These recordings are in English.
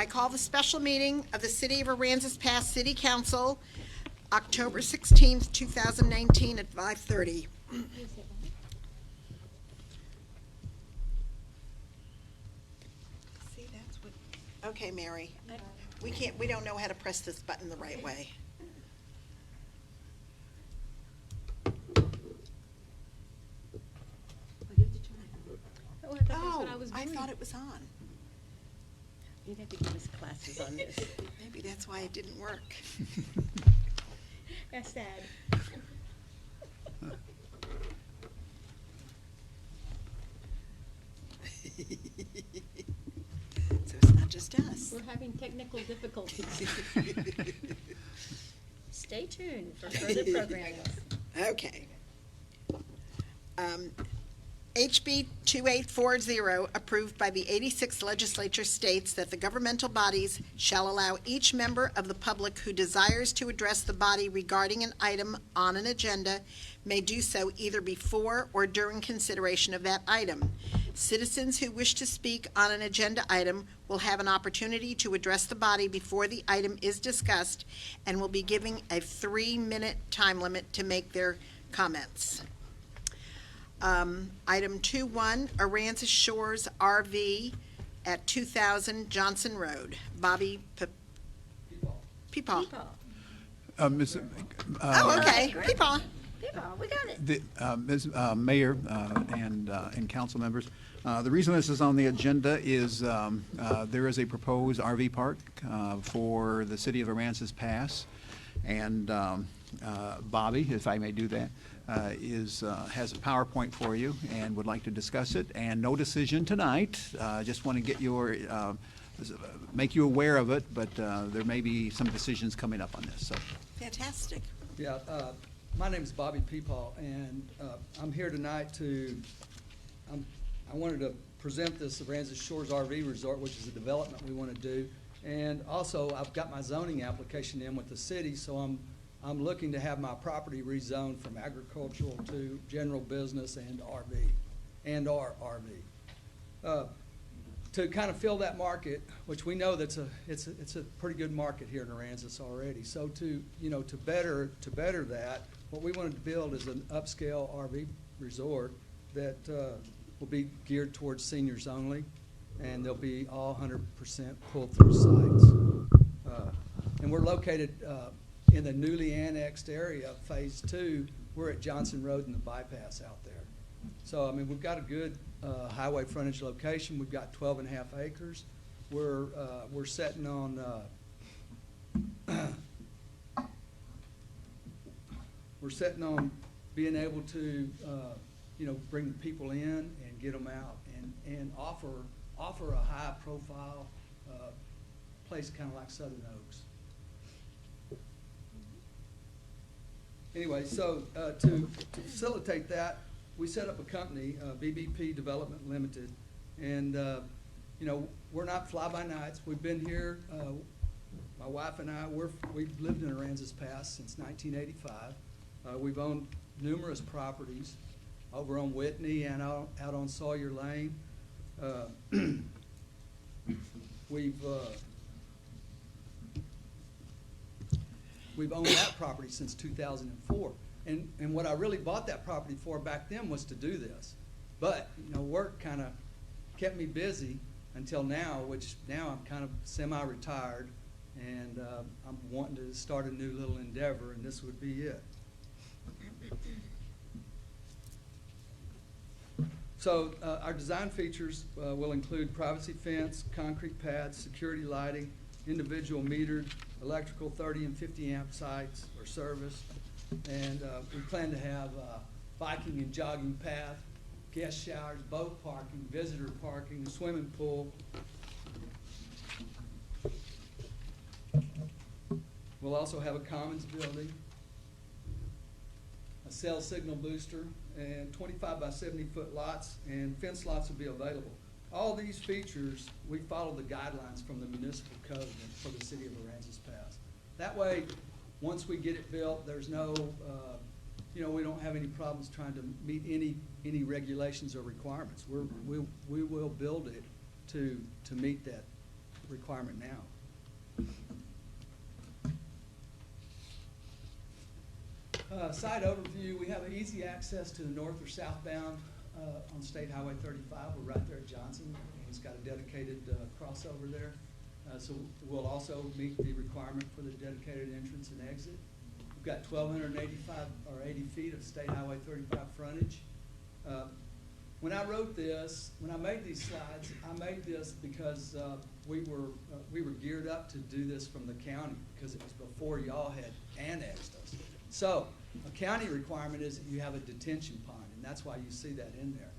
I call the special meeting of the City of Aransas Pass City Council, October 16th, 2019 at 5:30. See, that's what, okay, Mary. We don't know how to press this button the right way. Oh, I thought it was on. You'd have to give us classes on this. Maybe that's why it didn't work. That's sad. So it's not just us. We're having technical difficulties. Stay tuned for further programs. Okay. HB 2840, approved by the 86th Legislature, states that the governmental bodies shall allow each member of the public who desires to address the body regarding an item on an agenda may do so either before or during consideration of that item. Citizens who wish to speak on an agenda item will have an opportunity to address the body before the item is discussed and will be given a 3-minute time limit to make their comments. Item 2.1, Aransas Shores RV at 2000 Johnson Road. Bobby Peepaw. Ms. Oh, okay, great. Peepaw. People, we got it. Ms. Mayor and council members, the reason this is on the agenda is there is a proposed RV park for the city of Aransas Pass, and Bobby, if I may do that, has a PowerPoint for you and would like to discuss it. And no decision tonight. Just want to get your make you aware of it, but there may be some decisions coming up on this. So. Fantastic. Yeah, my name is Bobby Peepaw, and I'm here tonight I wanted to present this Aransas Shores RV Resort, which is a development we want to do. And also, I've got my zoning application in with the city, so I'm looking to have my property rezoned from agricultural to general business and RV, RV. To kind of fill that market, which we know it's a pretty good market here in Aransas already. So to better that, what we wanted to build is an upscale RV resort that will be geared towards seniors only, and they'll be all 100% pull-through sites. And we're located in the newly annexed area, Phase 2. We're at Johnson Road and the bypass out there. So, I mean, we've got a good highway frontage location. We've got 12.5 acres. We're sitting on being able to bring the people in and get them out and offer a high profile place kind of like Southern Oaks. Anyway, so to facilitate that, we set up a company, BBP Development Limited, and we're not fly-by-nights. We've been here, my wife and I, we've lived in Aransas Pass since 1985. We've owned numerous properties over on Whitney and out on Sawyer Lane. We've owned that property since 2004. And what I really bought that property for back then was to do this. But, work kind of kept me busy until now, which now I'm kind of semi-retired, and I'm wanting to start a new little endeavor, and this would be it. So our design features will include privacy fence, concrete pads, security lighting, individual metered electrical 30 and 50 amp sites or service. And we plan to have biking and jogging path, guest showers, boat parking, visitor parking, swimming pool. We'll also have a commons building, a cell signal booster, and 25 by 70 foot lots, and fence lots will be available. All these features, we follow the guidelines from the municipal code for the city of Aransas Pass. That way, once we get it built, there's no, we don't have any problems trying to meet any regulations or requirements. We will build it to meet requirement now. Site overview, we have easy access to the north or southbound on State Highway 35. We're right there at Johnson. It's got a dedicated crossover there. So we'll also meet the requirement for the dedicated entrance and exit. We've got 1,285 or 80 feet of State Highway 35 frontage. When I wrote this, when I made these slides, I made this because we were geared up to do this from the county because it was before y'all had annexed us. So a county requirement is that you have a detention pond, and that's why you see that in there.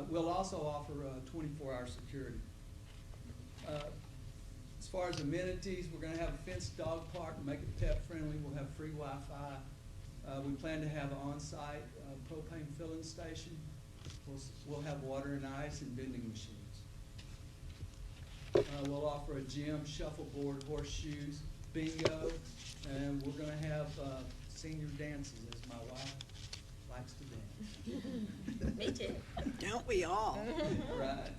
We'll also offer 24-hour security. As far as amenities, we're going to have a fenced dog park, make it pet friendly. We'll have free Wi-Fi. We plan to have an on-site propane filling station. We'll have water and ice and vending machines. We'll offer a gym, shuffleboard, horseshoes, bingo, and we're going to have senior dances, as my wife likes to dance. Me too. Don't we all? Right.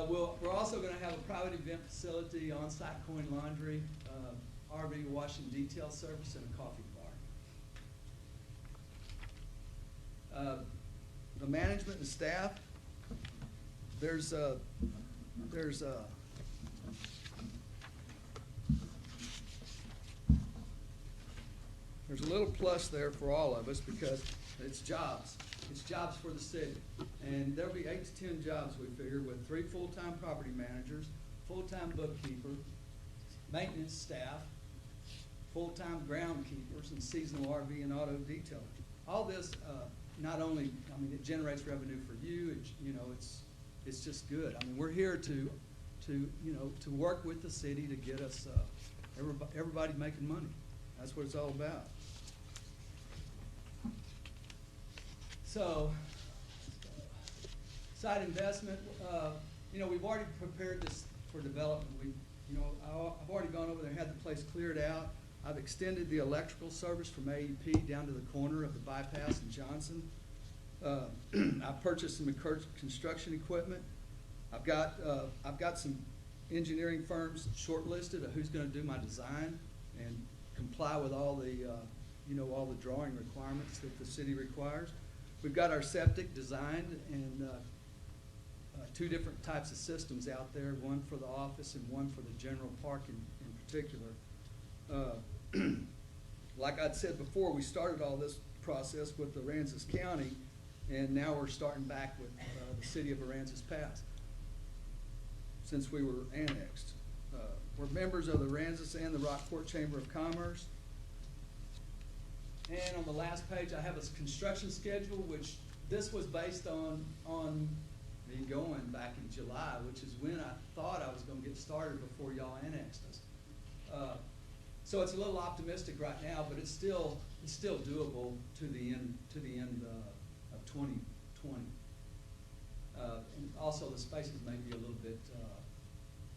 We're also going to have a private event facility, on-site coin laundry, RV wash and detail service, and a coffee bar. The management and staff, there's a little plus there for all of us because it's jobs. It's jobs for the city. And there'll be 8 to 10 jobs, we figure, with 3 full-time property managers, full-time bookkeeper, maintenance staff, full-time groundkeepers, and seasonal RV and auto detailing. All this, not only, I mean, it generates revenue for you, it's just good. I mean, we're here to work with the city to get us, everybody making money. That's what it's all about. So, site investment, we've already prepared this for development. I've already gone over there, had the place cleared out. I've extended the electrical service from AEP down to the corner of the bypass in Johnson. I've purchased some construction equipment. I've got some engineering firms shortlisted of who's going to do my design and comply with all the drawing requirements that the city requires. We've got our septic designed and 2 different types of systems out there, one for the office and one for the general park in particular. Like I'd said before, we started all this process with Aransas County, and now we're starting back with the city of Aransas Pass since we were annexed. We're members of the Aransas and the Rockport Chamber of Commerce. And on the last page, I have a construction schedule, which this was based on me going back in July, which is when I thought I was going to get started before y'all annexed us. So it's a little optimistic right now, but it's still doable to the end of 2020. And also the spaces may be a little bit,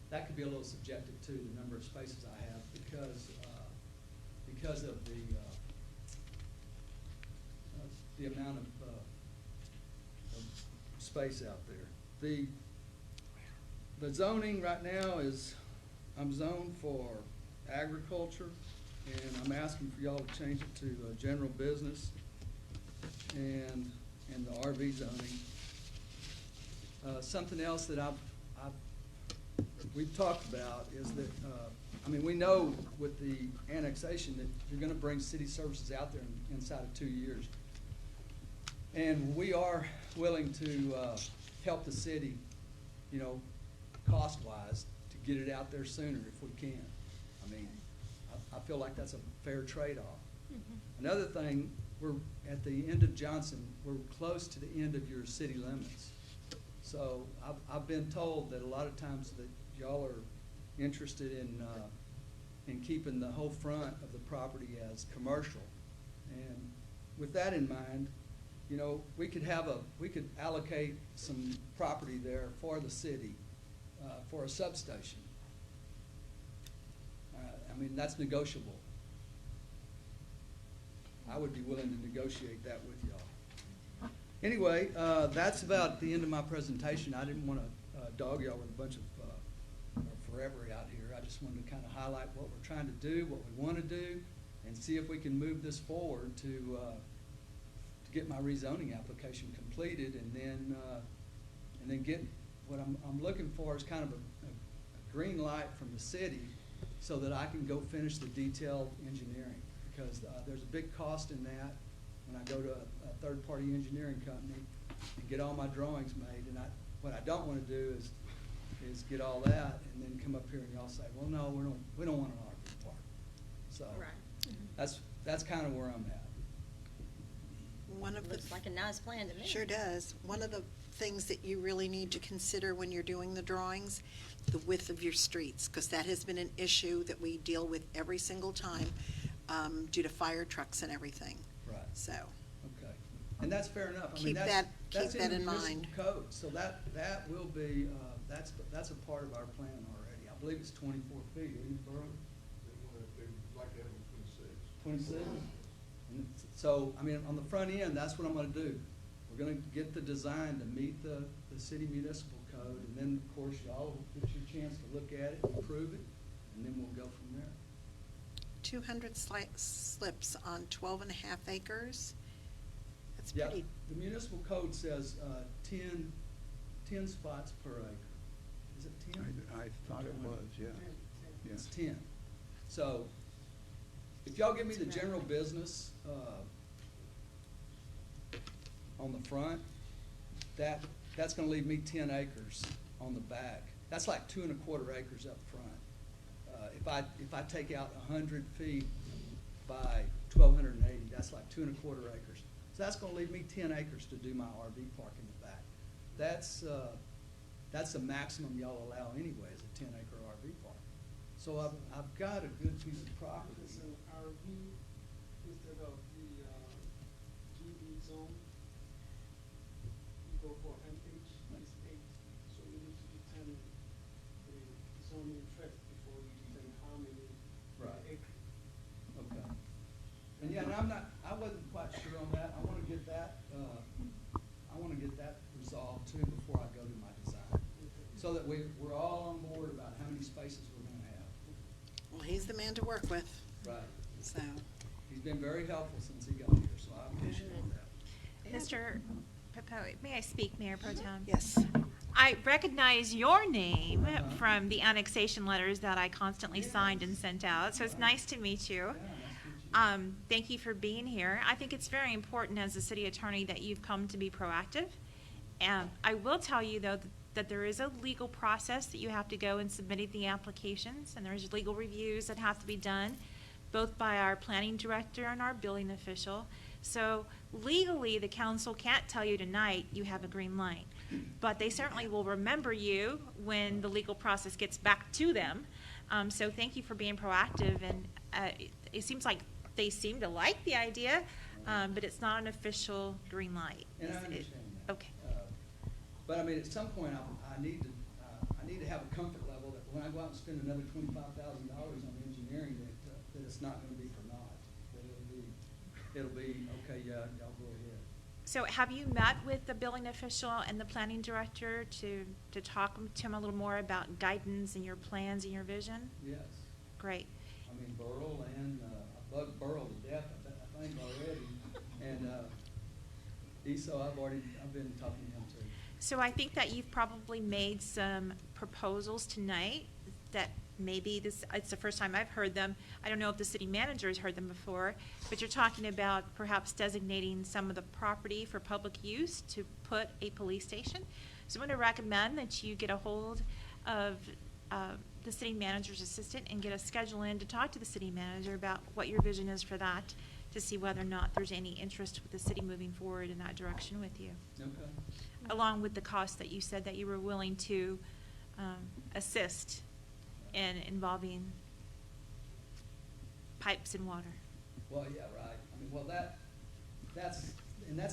that could be a little subjective too, the number of spaces I have because of the amount of space out there. The zoning right now is, I'm zoned for agriculture, and I'm asking for y'all to change it to general business and the RV zoning. Something else that we've talked about is that, we know with the annexation that you're gonna bring city services out there inside of 2 years. And we are willing to help the city, cost-wise, to get it out there sooner if we can. I feel like that's a fair trade-off. Mm-hmm. Another thing, we're at the end of Johnson, we're close to the end of your city limits. So I've been told that a lot of times that y'all are interested in keeping the whole front of the property as commercial. And with that in mind, we could allocate some property there for the city, for a substation. That's negotiable. I would be willing to negotiate that with y'all. Anyway, that's about the end of my presentation. I didn't want to dog y'all with a bunch of forever out here. I just wanted to kind of highlight what we're trying to do, what we want to do, and see if we can move this forward to get my rezoning application completed, and then get what I'm looking for is kind of a green light from the city so that I can go finish the detailed engineering, because there's a big cost in that when I go to a third-party engineering company and get all my drawings made, and what I don't want to do is get all that and then come up here and y'all say, well, no, we don't want an RV park. So that's kind of where I'm at. One of the Looks like a nice plan to me. Sure does. One of the things that you really need to consider when you're doing the drawings, the width of your streets, because that has been an issue that we deal with every single time due to fire trucks and everything. Right. So, Okay, and that's fair enough. I mean, Keep that's that the in municipal mind. Code, so that will be, that's a part of our plan already. I believe it's 24 feet, isn't it, Burley? They'd like to have them 26? And so, I mean, on the front end, that's what I'm gonna do. We're gonna get the design to meet the city municipal code, and then, of course, y'all will get your chance to look at it, approve it, and then we'll go from there. 200 slips on 12 and a half acres. That's Yeah, pretty, the municipal code says 10 spots per acre. Is it 10? I thought it was, yeah. It's 10. So if y'all give me the general business on the front, that's gonna leave me 10 acres on the back. That's like 2 1/4 acres up front. If I take out 100 feet by 1,280, that's like 2 1/4 acres. So that's gonna leave me 10 acres to do my RV park in the back. That's the maximum y'all allow anyway, is a 10-acre RV park. So I've got a good piece of property. It's an RV instead of the GB zone. You go for MH, it's 8. So we need to determine the zoning tract before we determine how many Right. acres. Okay. And yeah, and I wasn't quite sure on that. I wanna get that resolved too before I go to my design. So that we're all on board about how many spaces we're gonna have. well, he's the man to work with, Right. so. He's been very helpful since he got here, so I appreciate that. Mr. Popo, may I speak, Mayor Pro Tem? Yes. I recognize your name Uh-huh. from the annexation letters that I constantly signed and sent out, so it's nice to meet you. Yeah, nice to meet you. Thank you for being here. I think it's very important as a city attorney that you've come to be proactive. And I will tell you, though, that there is a legal process that you have to go in submitting the applications, and there's legal reviews that have to be done, both by our planning director and our building official. So legally, the council can't tell you tonight you have a green light, but they certainly will remember you when the legal process gets back to them. So thank you for being proactive, and it seems like they seem to like the idea, but it's not an official green light. And I Is it- understand that. Okay. But I mean, at some point, I need to have a comfort level that when I go out and spend another $25,000 on engineering, that it's not gonna be for naught. That it'll be, okay, yeah, y'all go ahead. So have you met with the building official and the planning director to talk to him a little more about guidance and your plans and your vision? Yes. Great. I mean, Burl and, I bugged Burl to death, I think already. And, Esau, I've been talking to him too. So I think that you've probably made some proposals tonight that maybe it's the first time I've heard them. I don't know if the city manager has heard them before, but you're talking about perhaps designating some of the property for public use to put a police station. So I'm going to recommend that you get a hold of the city manager's assistant and get a schedule in to talk to the city manager about what your vision is for that, to see whether or not there's any interest with the city moving forward in that direction with you, Okay. along with the cost that you said that you were willing to assist in involving pipes and water. Well, yeah, right. I mean, well, that's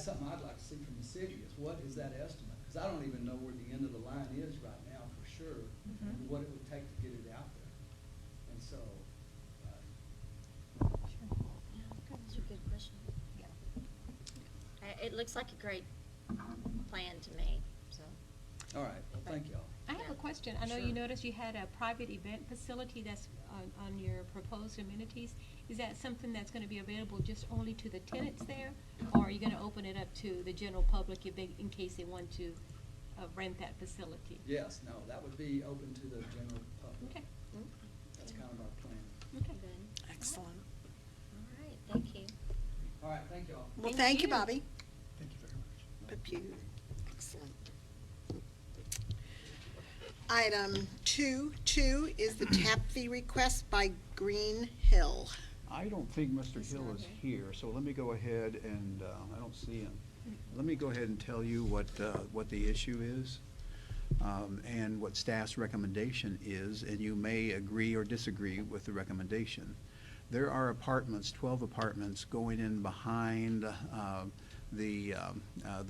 something I'd like to see from the city, is what is that estimate? Because I don't even know where the end of the line is right now for sure, and Mhm. what it would take to get it out there. And so, That's a good question. It looks like a great plan to me, so. All right, well, thank y'all. I have a question. I know you noticed you had a private event facility that's on your proposed amenities. Is that something that's gonna be available just only to the tenants there? Or are you gonna open it up to the general public if they, in case they want to rent that facility? Yes, no, that would be open to the general public. Okay, That's kind of our plan. okay. Excellent. All right, thank you. All right, thank y'all. Well, Thank thank you, you. Bobby. Thank you very much. Pepew. Excellent. Item 2.2 is the tap fee request by Green Hill. I don't think Mr. Hill is here, so let me go ahead and, I don't see him. Let me go ahead and tell you what the issue is, and what staff's recommendation is, and you may agree or disagree with the recommendation. There are apartments, 12 apartments, going in behind the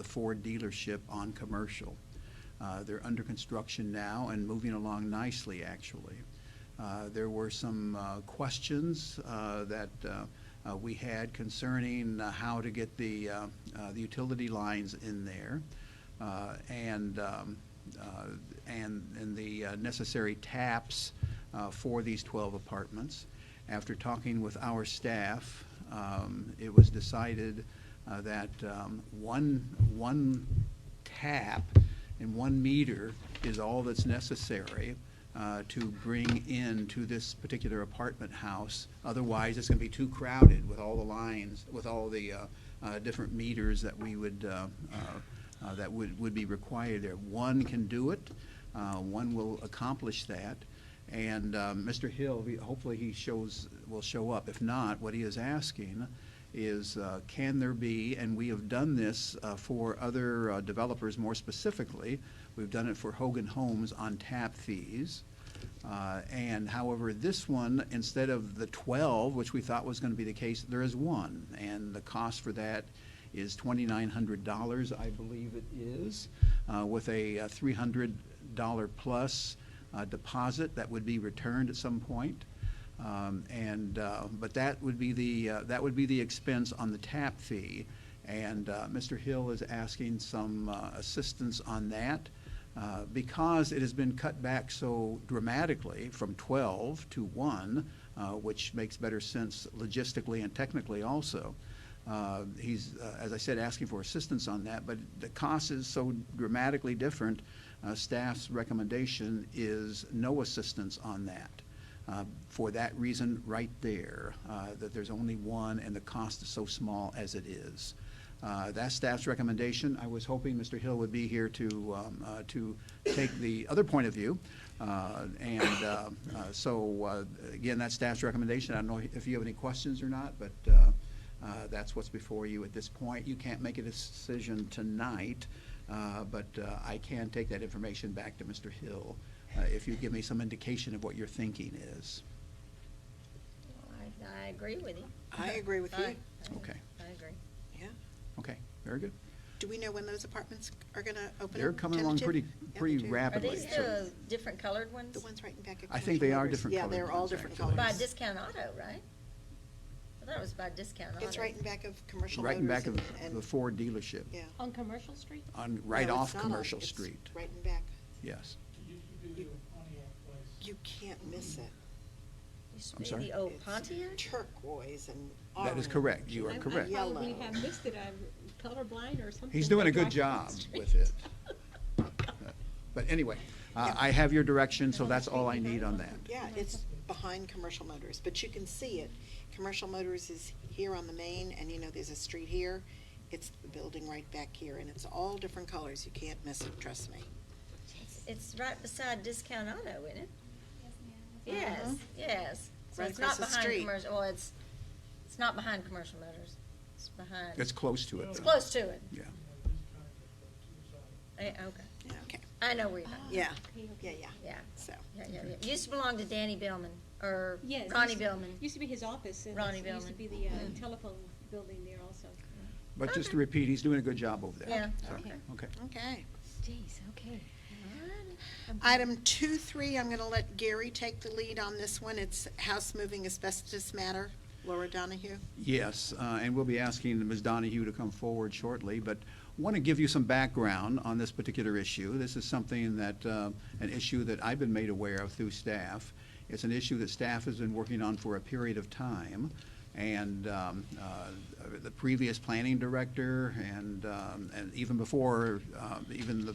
Ford dealership on Commercial. They're under construction now and moving along nicely, actually. There were some questions that we had concerning how to get the utility lines in there, and the necessary taps for these 12 apartments. After talking with our staff, it was decided that one tap and 1 meter is all that's necessary to bring into this particular apartment house. Otherwise, it's going to be too crowded with all the lines, with all the different meters that we would that would be required there. One can do it. One will accomplish that. And Mr. Hill, hopefully he will show up. If not, what he is asking is, can there be, and we have done this for other developers more specifically, we've done it for Hogan Homes on tap fees. And however, this one, instead of the 12, which we thought was going to be the case, there is one. And the cost for that is $2,900, I believe it is, with a $300 plus deposit that would be returned at some point. But that would be the expense on the tap fee. And Mr. Hill is asking some assistance on that. Because it has been cut back so dramatically from 12 to 1, which makes better sense logistically and technically also. He's, as I said, asking for assistance on that, but the cost is so dramatically different. Staff's recommendation is no assistance on that. For that reason right there, that there's only one and the cost is so small as it is. That's staff's recommendation. I was hoping Mr. Hill would be here to take the other point of view. So again, that's staff's recommendation. I don't know if you have any questions or not, but that's what's before you at this point. You can't make a decision tonight, but I can take that information back to Mr. Hill if you give me some indication of what your thinking is. I agree with you. I agree with you. Okay. I agree. Yeah. Okay, very good. Do we know when those apartments are going to open? They're up? coming along Tentative? pretty Yeah, they do. Are rapidly. these so- the different colored ones? The ones right in back of I think they are Commercial different Motors. colored Yeah, they're all ones, different actually. colors. By Discount Auto, right? I thought it was by Discount Auto. It's right in back of Commercial Right Motors. in back of and- the Ford dealership, Yeah. On Commercial Street? right No, it's off not on- Commercial it's Street, Right in back. yes. It used to be the Pontiac place. You can't miss it. Used to I'm be sorry? the old It's Pontiac? turquoise and That is orange. correct, you are correct. I probably Yellow. have missed it. I'm colorblind or something. He's doing a but good I- job with it. But anyway, I have your direction, so that's all I need on that. Yeah, it's behind Commercial Motors, but you can see it. Commercial Motors is here on the main, and you know, there's a street here. It's the building right back here, and it's all different colors. You can't miss it, trust me. It's right beside Discount Auto, isn't it? Yes, Mhm. yes. So Right it's not across the behind street. Commercial, well, it's not behind Commercial Motors. It's behind. It's close to it, It's though. close to it. Yeah. Okay. Yeah, okay. I know where you're talking. Yeah, Okay, yeah, okay. yeah. Yeah, So, yeah, yeah, yeah. Used to belong to Danny Billman, or Yes. Ronnie used- Billman. Used to be his office. And Ronnie it used to Billman. be the Mhm. telephone building there also. But just to repeat, he's doing a good job over there. Yeah, So, okay. Okay. okay. Jeez, okay. Item 2.3, I'm going to let Gary take the lead on this one. It's house moving asbestos matter Laura Donahue? Yes, and we'll be asking Ms. Donahue to come forward shortly, but want to give you some background on this particular issue. This is something that, an issue that I've been made aware of through staff. It's an issue that staff has been working on for a period of time, and the previous planning director and even before, even the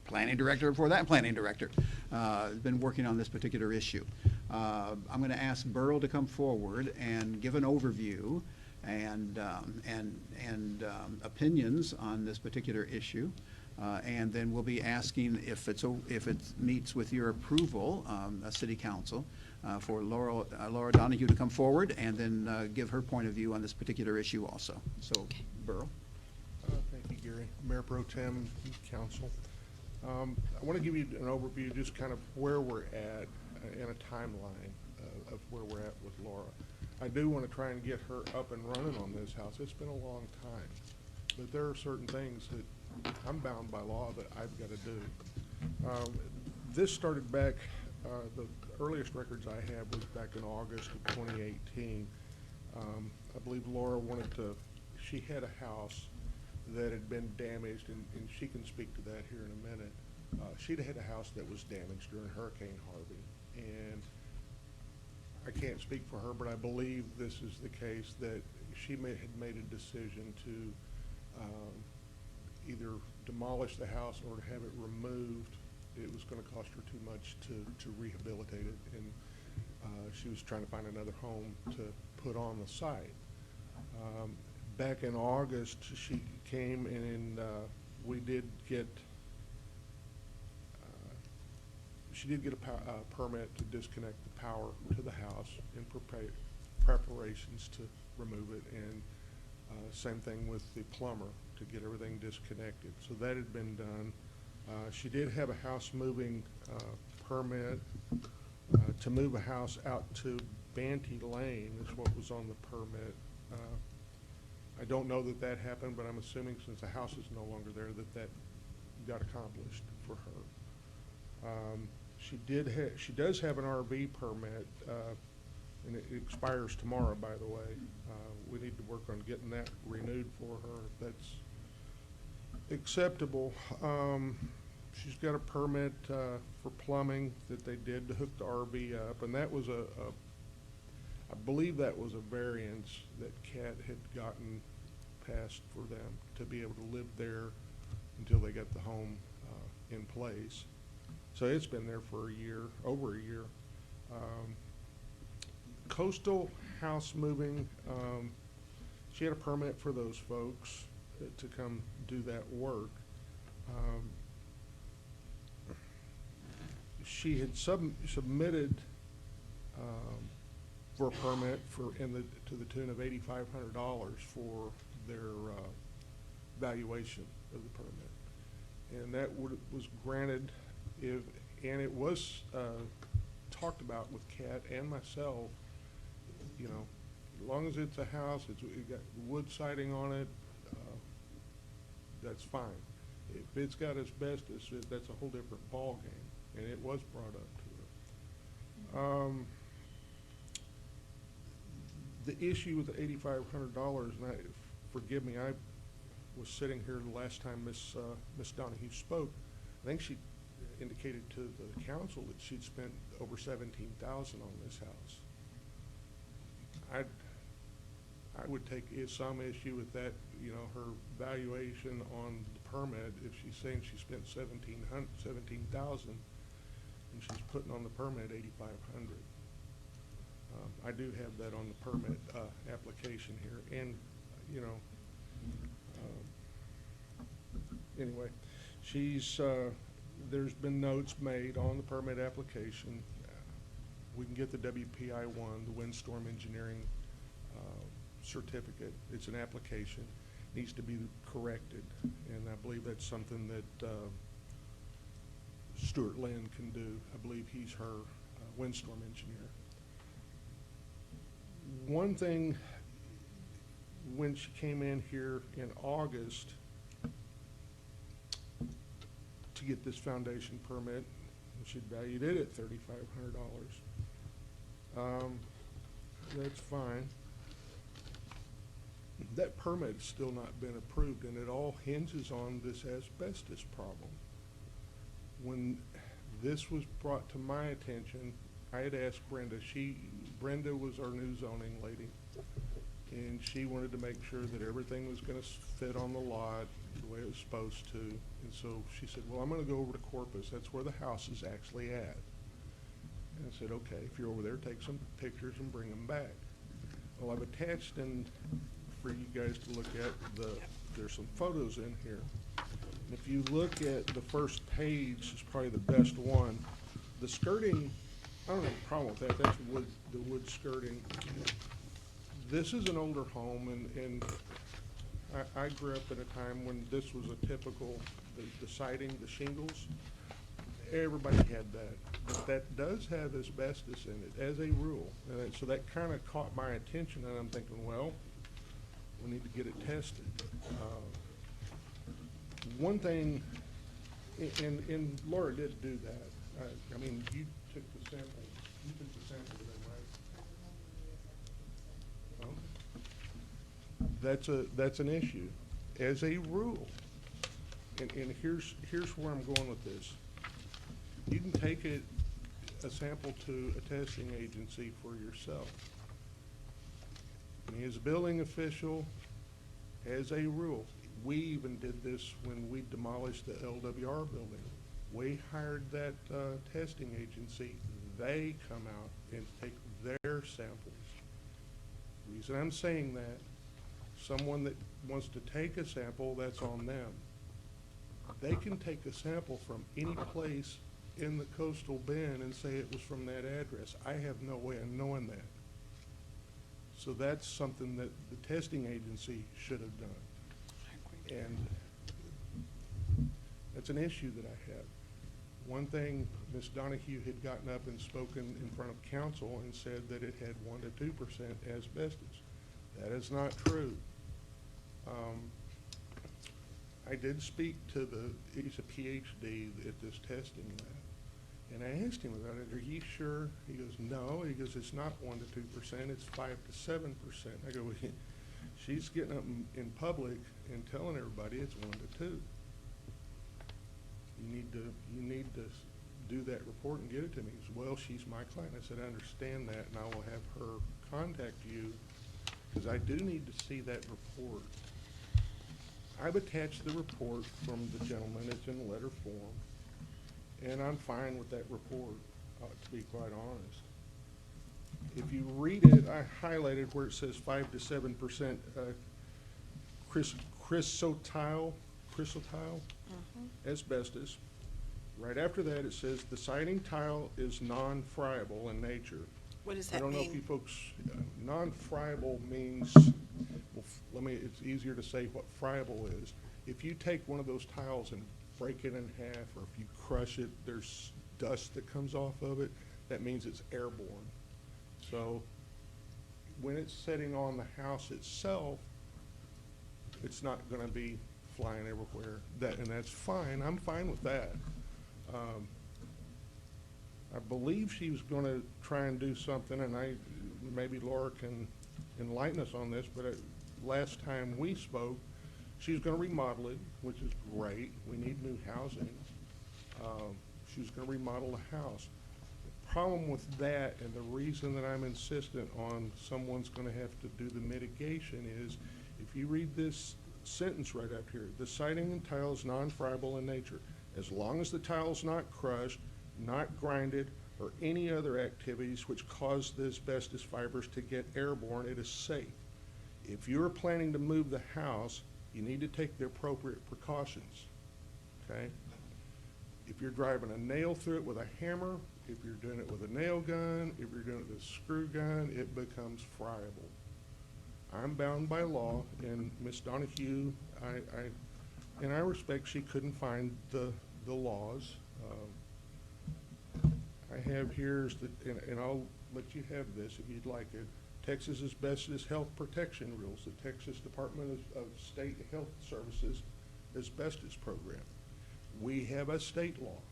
planning director before that planning director, has been working on this particular issue. I'm going to ask Burl to come forward and give an overview and opinions on this particular issue. And then we'll be asking if it meets with your approval, City Council, for Laura Donahue to come forward and then give her point of view on this particular issue also. So, Burl. Thank you, Gary. Mayor Pro Tem, Council. I want to give you an overview, just kind of where we're at in a timeline of where we're at with Laura. I do want to try and get her up and running on this house. It's been a long time, but there are certain things that I'm bound by law that I've got to do. This started back, the earliest records I have was back in August of 2018. I believe Laura she had a house that had been damaged, and she can speak to that here in a minute. She'd had a house that was damaged during Hurricane Harvey, and I can't speak for her, but I believe this is the case, that she had made a decision to either demolish the house or to have it removed. It was going to cost her too much to rehabilitate it, and she was trying to find another home to put on the site. Back in August, she came and we did get, she did get a permit to disconnect the power to the house in preparations to remove it, and same thing with the plumber to get everything disconnected. So that had been done. She did have a house moving permit to move a house out to Banty Lane is what was on the permit. I don't know that that happened, but I'm assuming since the house is no longer there that got accomplished for her. She does have an RV permit, and it expires tomorrow, by the way. We need to work on getting that renewed for her, if that's acceptable. She's got a permit for plumbing that they did to hook the RV up, and that was I believe that was a variance that Cat had gotten passed for them to be able to live there until they got the home in place. So it's been there for a year, over a year. Coastal house moving, she had a permit for those folks to come do that work. She had submitted for a permit to the tune of $8,500 for their valuation of the permit, and that was granted. And it was talked about with Kat and myself. You know, as long as it's a house, it got wood siding on it, that's fine. If it's got asbestos, that's a whole different ball game, and it was brought up to her. The issue with the $8,500, and forgive me, I was sitting here the last time Miss Donahue spoke. I think she indicated to the council that she'd spent over $17,000 on this house. I would take some issue with that, you know, her valuation on the permit. If she's saying she spent $17,000 and she's putting on the permit $8,500. I do have that on the permit application here, and you know, anyway, she's there's been notes made on the permit application. We can get the WPI-1, the Windstorm Engineering certificate. It's an application, needs to be corrected, and I believe that's something that Stuart Lynn can do. I believe he's her windstorm engineer. One thing, when she came in here in August to get this foundation permit, she valued it at $3,500. That's fine. That permit's still not been approved, and it all hinges on this asbestos problem. When this was brought to my attention, I had asked Brenda. Brenda was our new zoning lady, and she wanted to make sure that everything was gonna fit on the lot the way it was supposed to. And so she said, well, I'm gonna go over to Corpus. That's where the house is actually at. And I said, okay, if you're over there, take some pictures and bring them back. Well, I've attached in for you guys to look at there's some photos in here. And if you look at the first page, it's probably the best one. The skirting, I don't have a problem with that. That's the wood skirting. This is an older home, and I grew up at a time when this was a typical, the siding, the shingles. Everybody had that, but that does have asbestos in it as a rule. So that kind of caught my attention, and I'm thinking, well, we need to get it tested. One thing, and Laura did do that. I mean, you took the sample. You took the sample then, right? Well, that's an issue. As a rule, and here's where I'm going with this. You can take a sample to a testing agency for yourself. And as a building official, as a rule, we even did this when we demolished the LWR building. We hired that testing agency. They come out and take their samples. The reason I'm saying that, someone that wants to take a sample, that's on them. They can take a sample from any place in the coastal bend and say it was from that address. I have no way of knowing that. So that's something that the testing agency should have done. And that's an issue that I have. One thing, Ms. Donahue had gotten up and spoken in front of council and said that it had 1% to 2% asbestos. That is not true. I did speak to he's a PhD at this testing lab. And I asked him about it. Are you sure? He goes, no. He goes, it's not 1% to 2%. It's 5% to 7%. I go, well, she's getting up in public and telling everybody it's 1% to 2%. You need to do that report and get it to me. He goes, well, she's my client. I said, I understand that, and I will have her contact you because I do need to see that report. I've attached the report from the gentleman. It's in letter form. And I'm fine with that report, to be quite honest. If you read it, I highlighted where it says 5% to 7% chrysotile asbestos. Right after that, it says the siding tile is non-friable in nature. What does I that don't know if mean? you folks, non-friable means, well, it's easier to say what friable is. If you take one of those tiles and break it in half, or if you crush it, there's dust that comes off of it, that means it's airborne. So when it's sitting on the house itself, it's not gonna be flying everywhere. And that's fine, I'm fine with that. I believe she was gonna try and do something, and maybe Laura can enlighten us on this, but last time we spoke, she's gonna remodel it, which is great. We need new housing. She's gonna remodel the house. The problem with that, and the reason that I'm insistent on someone's gonna have to do the mitigation is, if you read this sentence right up here, the siding and tile is non-friable in nature. As long as the tile's not crushed, not grinded, or any other activities which cause the asbestos fibers to get airborne, it is safe. If you're planning to move the house, you need to take the appropriate precautions, okay? If you're driving a nail through it with a hammer, if you're doing it with a nail gun, if you're doing it with a screw gun, it becomes friable. I'm bound by law, and Ms. Donahue, I respect she couldn't find the laws. I have here, and I'll let you have this if you'd like it, Texas Asbestos Health Protection Rules, the Texas Department of State Health Services Asbestos Program. We have a state law.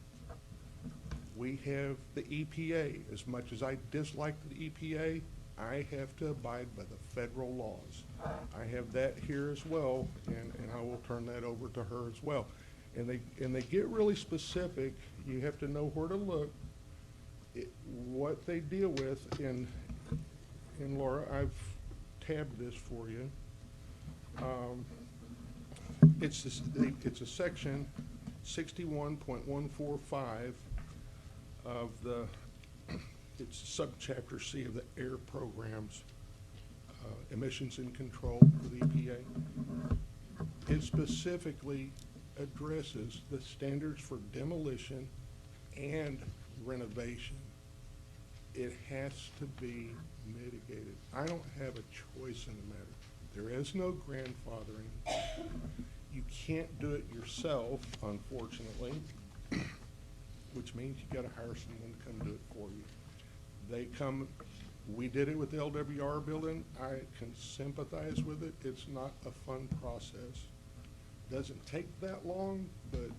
We have the EPA. As much as I dislike the EPA, I have to abide by the federal laws. I have that here as well, and I will turn that over to her as well. And they get really specific. You have to know where to look. What they deal with in Laura, I've tabbed this for you. It's a section 61.145 of it's subchapter C of the air programs, emissions and control for the EPA. It specifically addresses the standards for demolition and renovation. It has to be mitigated. I don't have a choice in the matter. There is no grandfathering. You can't do it yourself, unfortunately, which means you gotta hire someone to come do it for you. They come, we did it with the LWR building. I can sympathize with it. It's not a fun process. Doesn't take that long, but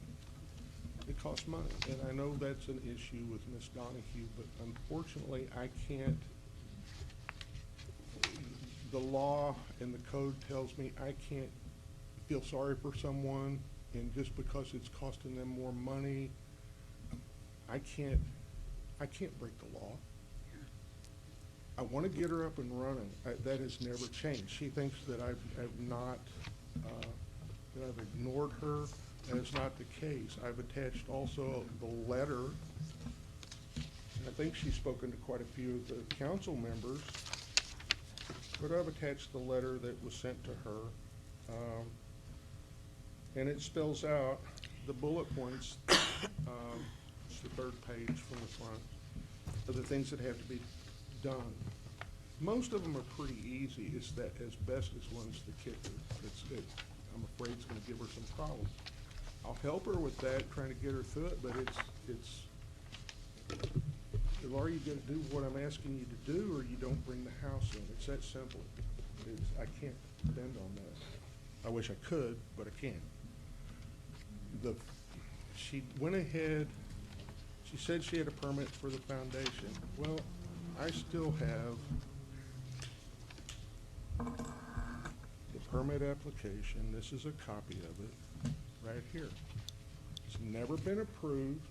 it costs money. And I know that's an issue with Ms. Donahue, but unfortunately, I can't, the law and the code tells me I can't feel sorry for someone, and just because it's costing them more money, I can't break the law. I want to get her up and running. That has never changed. She thinks that I've not, that I've ignored her. That is not the case. I've attached also the letter. I think she's spoken to quite a few of the council members, but I've attached the letter that was sent to her. And it spells out the bullet points, it's the third page from the front, of the things that have to be done. Most of them are pretty easy. It's that asbestos one's the kicker. I'm afraid it's gonna give her some problems. I'll help her with that, trying to get her through it, but it's, Laura, you gotta do what I'm asking you to do, or you don't bring the house in. It's that simple. I can't bend on that. I wish I could, but I can't. She went ahead, she said she had a permit for the foundation. Well, I still have the permit application. This is a copy of it, right here. It's never been approved.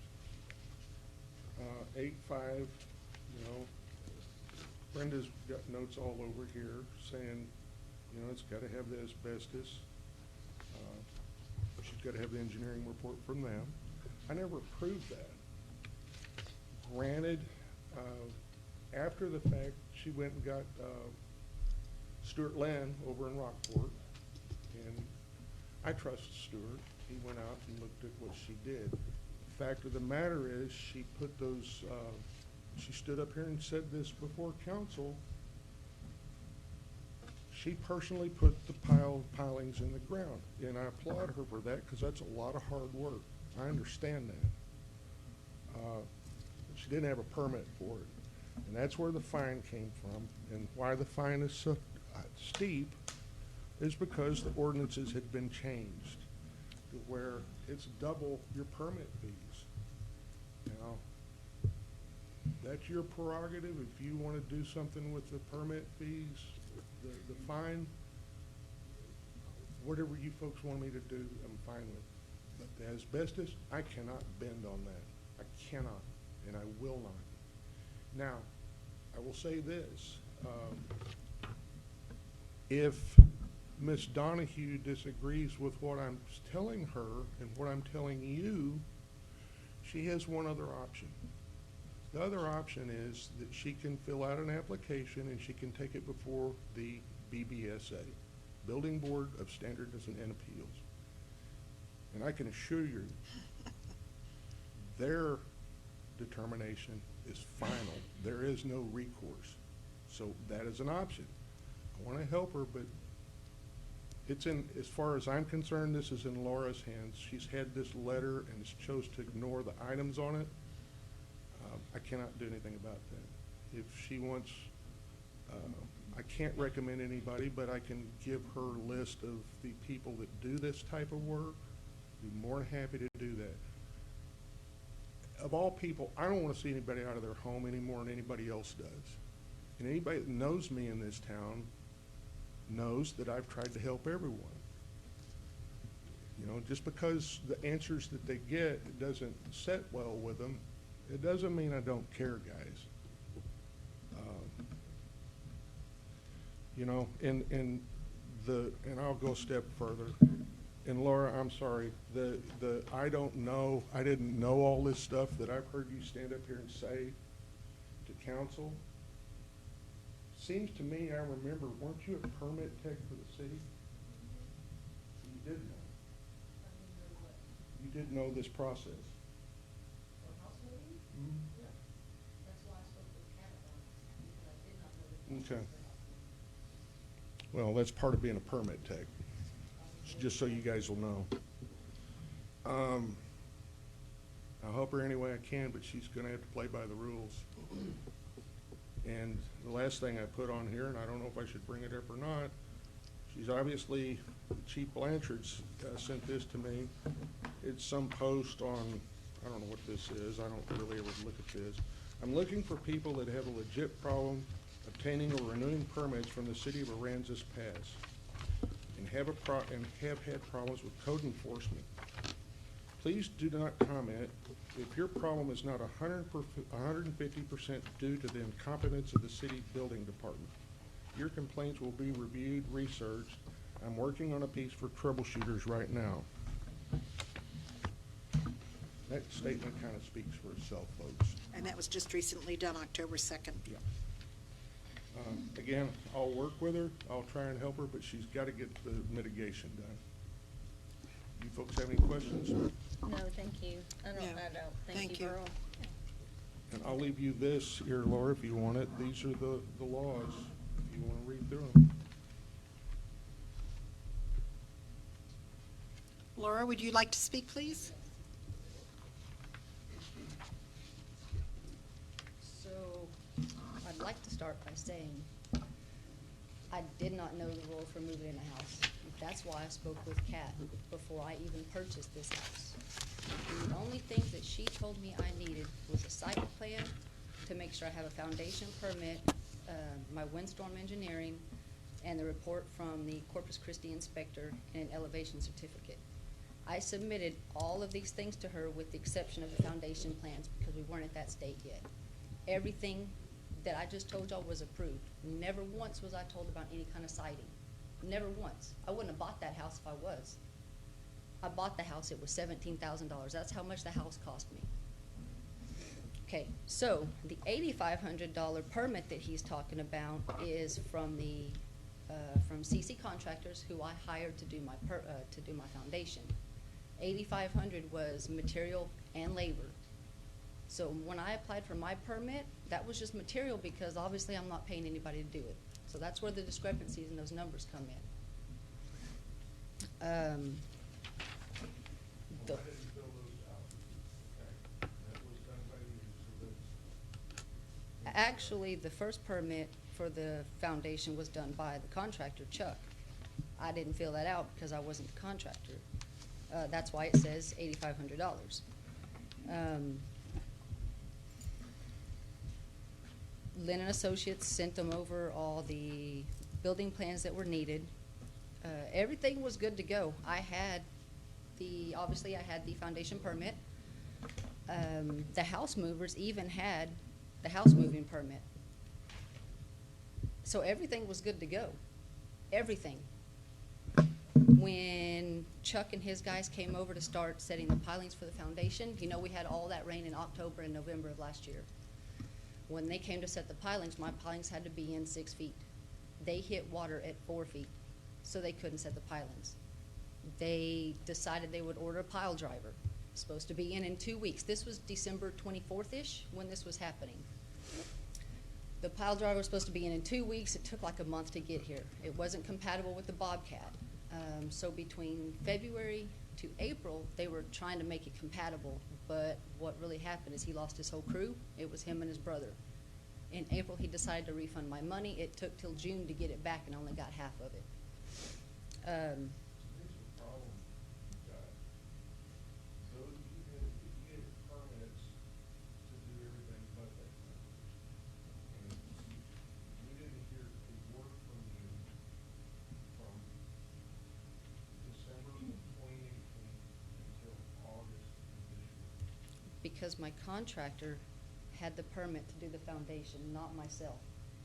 8-5, you know, Brenda's got notes all over here saying, you know, it's gotta have the asbestos. She's gotta have the engineering report from them. I never approved that. Granted, after the fact, she went and got Stuart Land over in Rockport, and I trust Stuart. He went out and looked at what she did. The fact of the matter is, she put those, she stood up here and said this before council. She personally put the pilings in the ground, and I applaud her for that, because that's a lot of hard work. I understand that. She didn't have a permit for it, and that's where the fine came from. And why the fine is so steep is because the ordinances had been changed to where it's double your permit fees. Now, that's your prerogative. If you want to do something with the permit fees, the fine, whatever you folks want me to do, I'm fine with. But the asbestos, I cannot bend on that. I cannot, and I will not. Now, I will say this. If Ms. Donahue disagrees with what I'm telling her and what I'm telling you, she has one other option. The other option is that she can fill out an application and she can take it before the BBSA, Building Board of Standards and Appeals. And I can assure you, their determination is final. There is no recourse. So that is an option. I want to help her, but it's in, as far as I'm concerned, this is in Laura's hands. She's had this letter and chose to ignore the items on it. I cannot do anything about that. If she wants, I can't recommend anybody, but I can give her a list of the people that do this type of work. Be more than happy to do that. Of all people, I don't want to see anybody out of their home any more than anybody else does. And anybody that knows me in this town knows that I've tried to help everyone. You know, just because the answers that they get, it doesn't set well with them, it doesn't mean I don't care, guys. You know, and I'll go a step further. And Laura, I'm sorry, I didn't know all this stuff that I've heard you stand up here and say to council. Seems to me, I remember, weren't you a permit tech for the city? You did know. You did know this process. Okay. Well, that's part of being a permit tech, just so you guys will know. I'll help her any way I can, but she's gonna have to play by the rules. And the last thing I put on here, and I don't know if I should bring it up or not, she's obviously, Chief Blanchard's sent this to me. It's some post on, I don't know what this is, I don't really ever look at this. I'm looking for people that have a legit problem obtaining or renewing permits from the city of Aransas Pass and have had problems with code enforcement. Please do not comment if your problem is not 150% due to the incompetence of the city building department. Your complaints will be reviewed, researched. I'm working on a piece for troubleshooters right now. That statement kind of speaks for itself, folks. And that was just recently done, October 2nd. Yeah. Again, I'll work with her, I'll try and help her, but she's got to get the mitigation done. You folks have any questions? No, thank you. I don't. Thank Thank you, you. Burl. And I'll leave you this here, Laura, if you want it. These are the laws, if you want to read through them. Laura, would you like to speak, please? So, I'd like to start by saying, I did not know the rule for moving in a house. That's why I spoke with Kat before I even purchased this house. The only things that she told me I needed was a site plan to make sure I have a foundation permit, my windstorm engineering, and the report from the Corpus Christi inspector and an elevation certificate. I submitted all of these things to her with the exception of the foundation plans because we weren't at that state yet. Everything that I just told y'all was approved. Never once was I told about any kind of siding. Never once. I wouldn't have bought that house if I was. I bought the house, it was $17,000. That's how much the house cost me. Okay, so the $8,500 permit that he's talking about is from the, from CC Contractors, who I hired to do my foundation. $8,500 was material and labor. So when I applied for my permit, that was just material because obviously I'm not paying anybody to do it. So that's where the discrepancies in those numbers come in. Well, I didn't fill those out. Okay. That was done by you, so that's. Actually, the first permit for the foundation was done by the contractor, Chuck. I didn't fill that out because I wasn't the contractor. That's why it says $8,500. Lynn and Associates sent them over all the building plans that were needed. Everything was good to go. Obviously I had the foundation permit. The house movers even had the house moving permit. So everything was good to go. Everything. When Chuck and his guys came over to start setting the pilings for the foundation, you know, we had all that rain in October and November of last year. When they came to set the pilings, my pilings had to be in 6 feet. They hit water at 4 feet, so they couldn't set the pilings. They decided they would order a pile driver. Supposed to be in 2 weeks. This was December 24th-ish when this was happening. The pile driver was supposed to be in 2 weeks. It took like a month to get here. It wasn't compatible with the Bobcat. So between February to April, they were trying to make it compatible, but what really happened is he lost his whole crew. It was him and his brother. In April, he decided to refund my money. It took till June to get it back and I only got half of it. Here's the problem you've got. Those, you get permits to do everything but that. And we didn't hear a word from you because my contractor had the permit to do the foundation, not myself.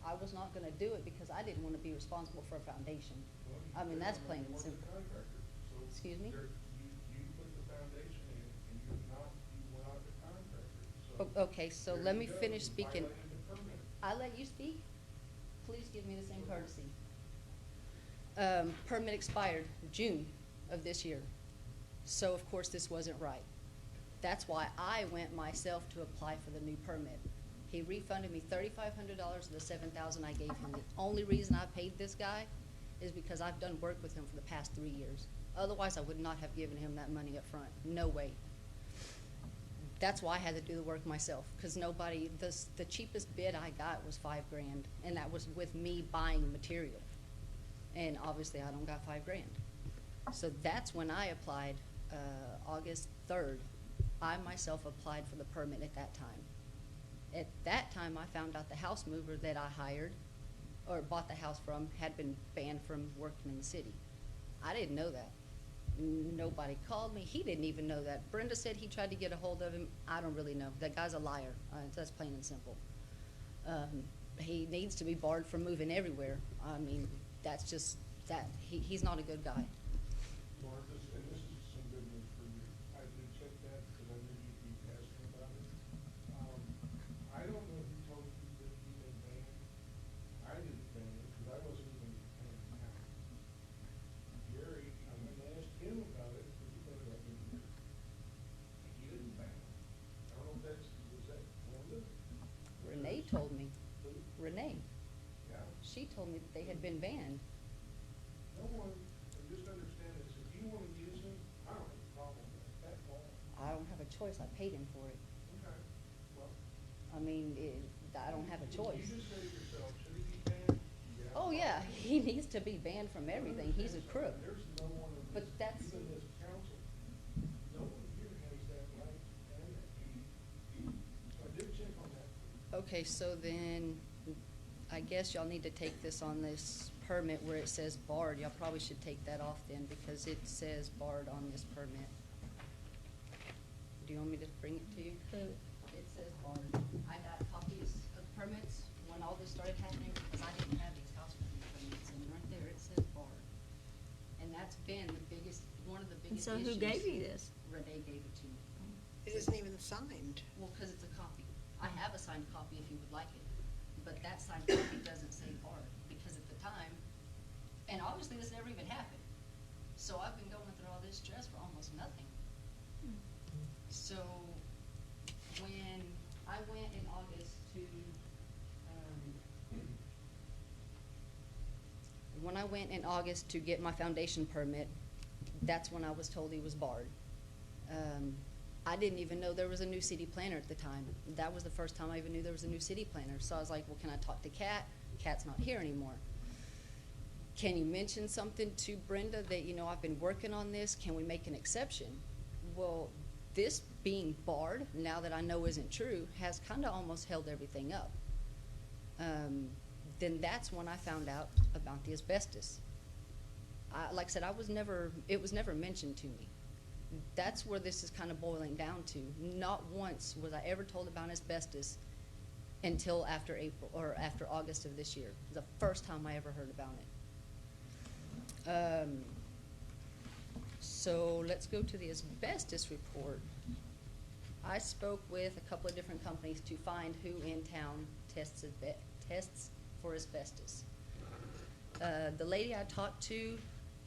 I was not gonna do it because I didn't wanna be responsible for a foundation. I mean, that's plain and simple. Excuse me? You put the foundation in, and you were not the contractor, so. Okay, so there let you me go. finish You speaking. violated the permit. I let you speak? Please give me the same courtesy. Permit expired June of this year. So of course this wasn't right. That's why I went myself to apply for the new permit. He refunded me $3,500 of the $7,000 I gave him. The only reason I paid this guy is because I've done work with him for the past 3 years. Otherwise, I would not have given him that money up front. No way. That's why I had to do the work myself, because nobody, the cheapest bid I got was $5,000, and that was with me buying material. And obviously, I don't got $5,000. So that's when I applied, August 3rd. I myself applied for the permit at that time. At that time, I found out the house mover that I hired, or bought the house from, had been banned from working in the city. I didn't know that. Nobody called me. He didn't even know that. Brenda said he tried to get a hold of him. I don't really know. That guy's a liar. That's plain and simple. He needs to be barred from moving everywhere. I mean, that's just, he's not a good guy. Marcus, and this is some good news for you. I did check that because I knew you'd be asking about it. I don't know who told you that he been banned. I didn't ban him because I wasn't even in town. Gary, I went and asked him about it because he knows I've been here. He didn't ban him. I don't know if was that Linda? Renee told me. Who? Renee. Yeah. She told me that they had been banned. No one, and just understand this, if you want to use him, I don't have a problem with that at all. I don't have a choice. I paid him for it. Okay, well. I mean, I don't have a choice. You just said it yourself, should he be banned? Yeah. Oh, yeah, he needs to be banned from everything. He's a crook. There's no one in But this, that's- even this council, no one here has that right and that duty. So I did check on that. Okay, so then, I guess y'all need to take this on this permit where it says barred. Y'all probably should take that off then, because it says barred on this permit. Do you want me to bring it to you? It says barred. I got copies of permits when all this started happening, because I didn't have these house permits, and right there, it says barred. And that's been the biggest, one of the And biggest so issues. who gave you this? Renee gave it to me. It isn't even signed. Well, because it's a copy. I have a signed copy if you would like it, but that signed copy doesn't say barred, because at the time, and obviously this never even happened. So I've been going through all this stress for almost nothing. So when I went in August to, get my foundation permit, that's when I was told he was barred. I didn't even know there was a new city planner at the time. That was the first time I even knew there was a new city planner. So I was like, well, can I talk to Kat? Kat's not here anymore. Can you mention something to Brenda that, you know, I've been working on this, can we make an exception? Well, this being barred, now that I know isn't true, has kind of almost held everything up. Then that's when I found out about the asbestos. Like I said, it was never mentioned to me. That's where this is kind of boiling down to. Not once was I ever told about asbestos until after August of this year. The first time I ever heard about it. So let's go to the asbestos report. I spoke with a couple of different companies to find who in town tests for asbestos. The lady I talked to,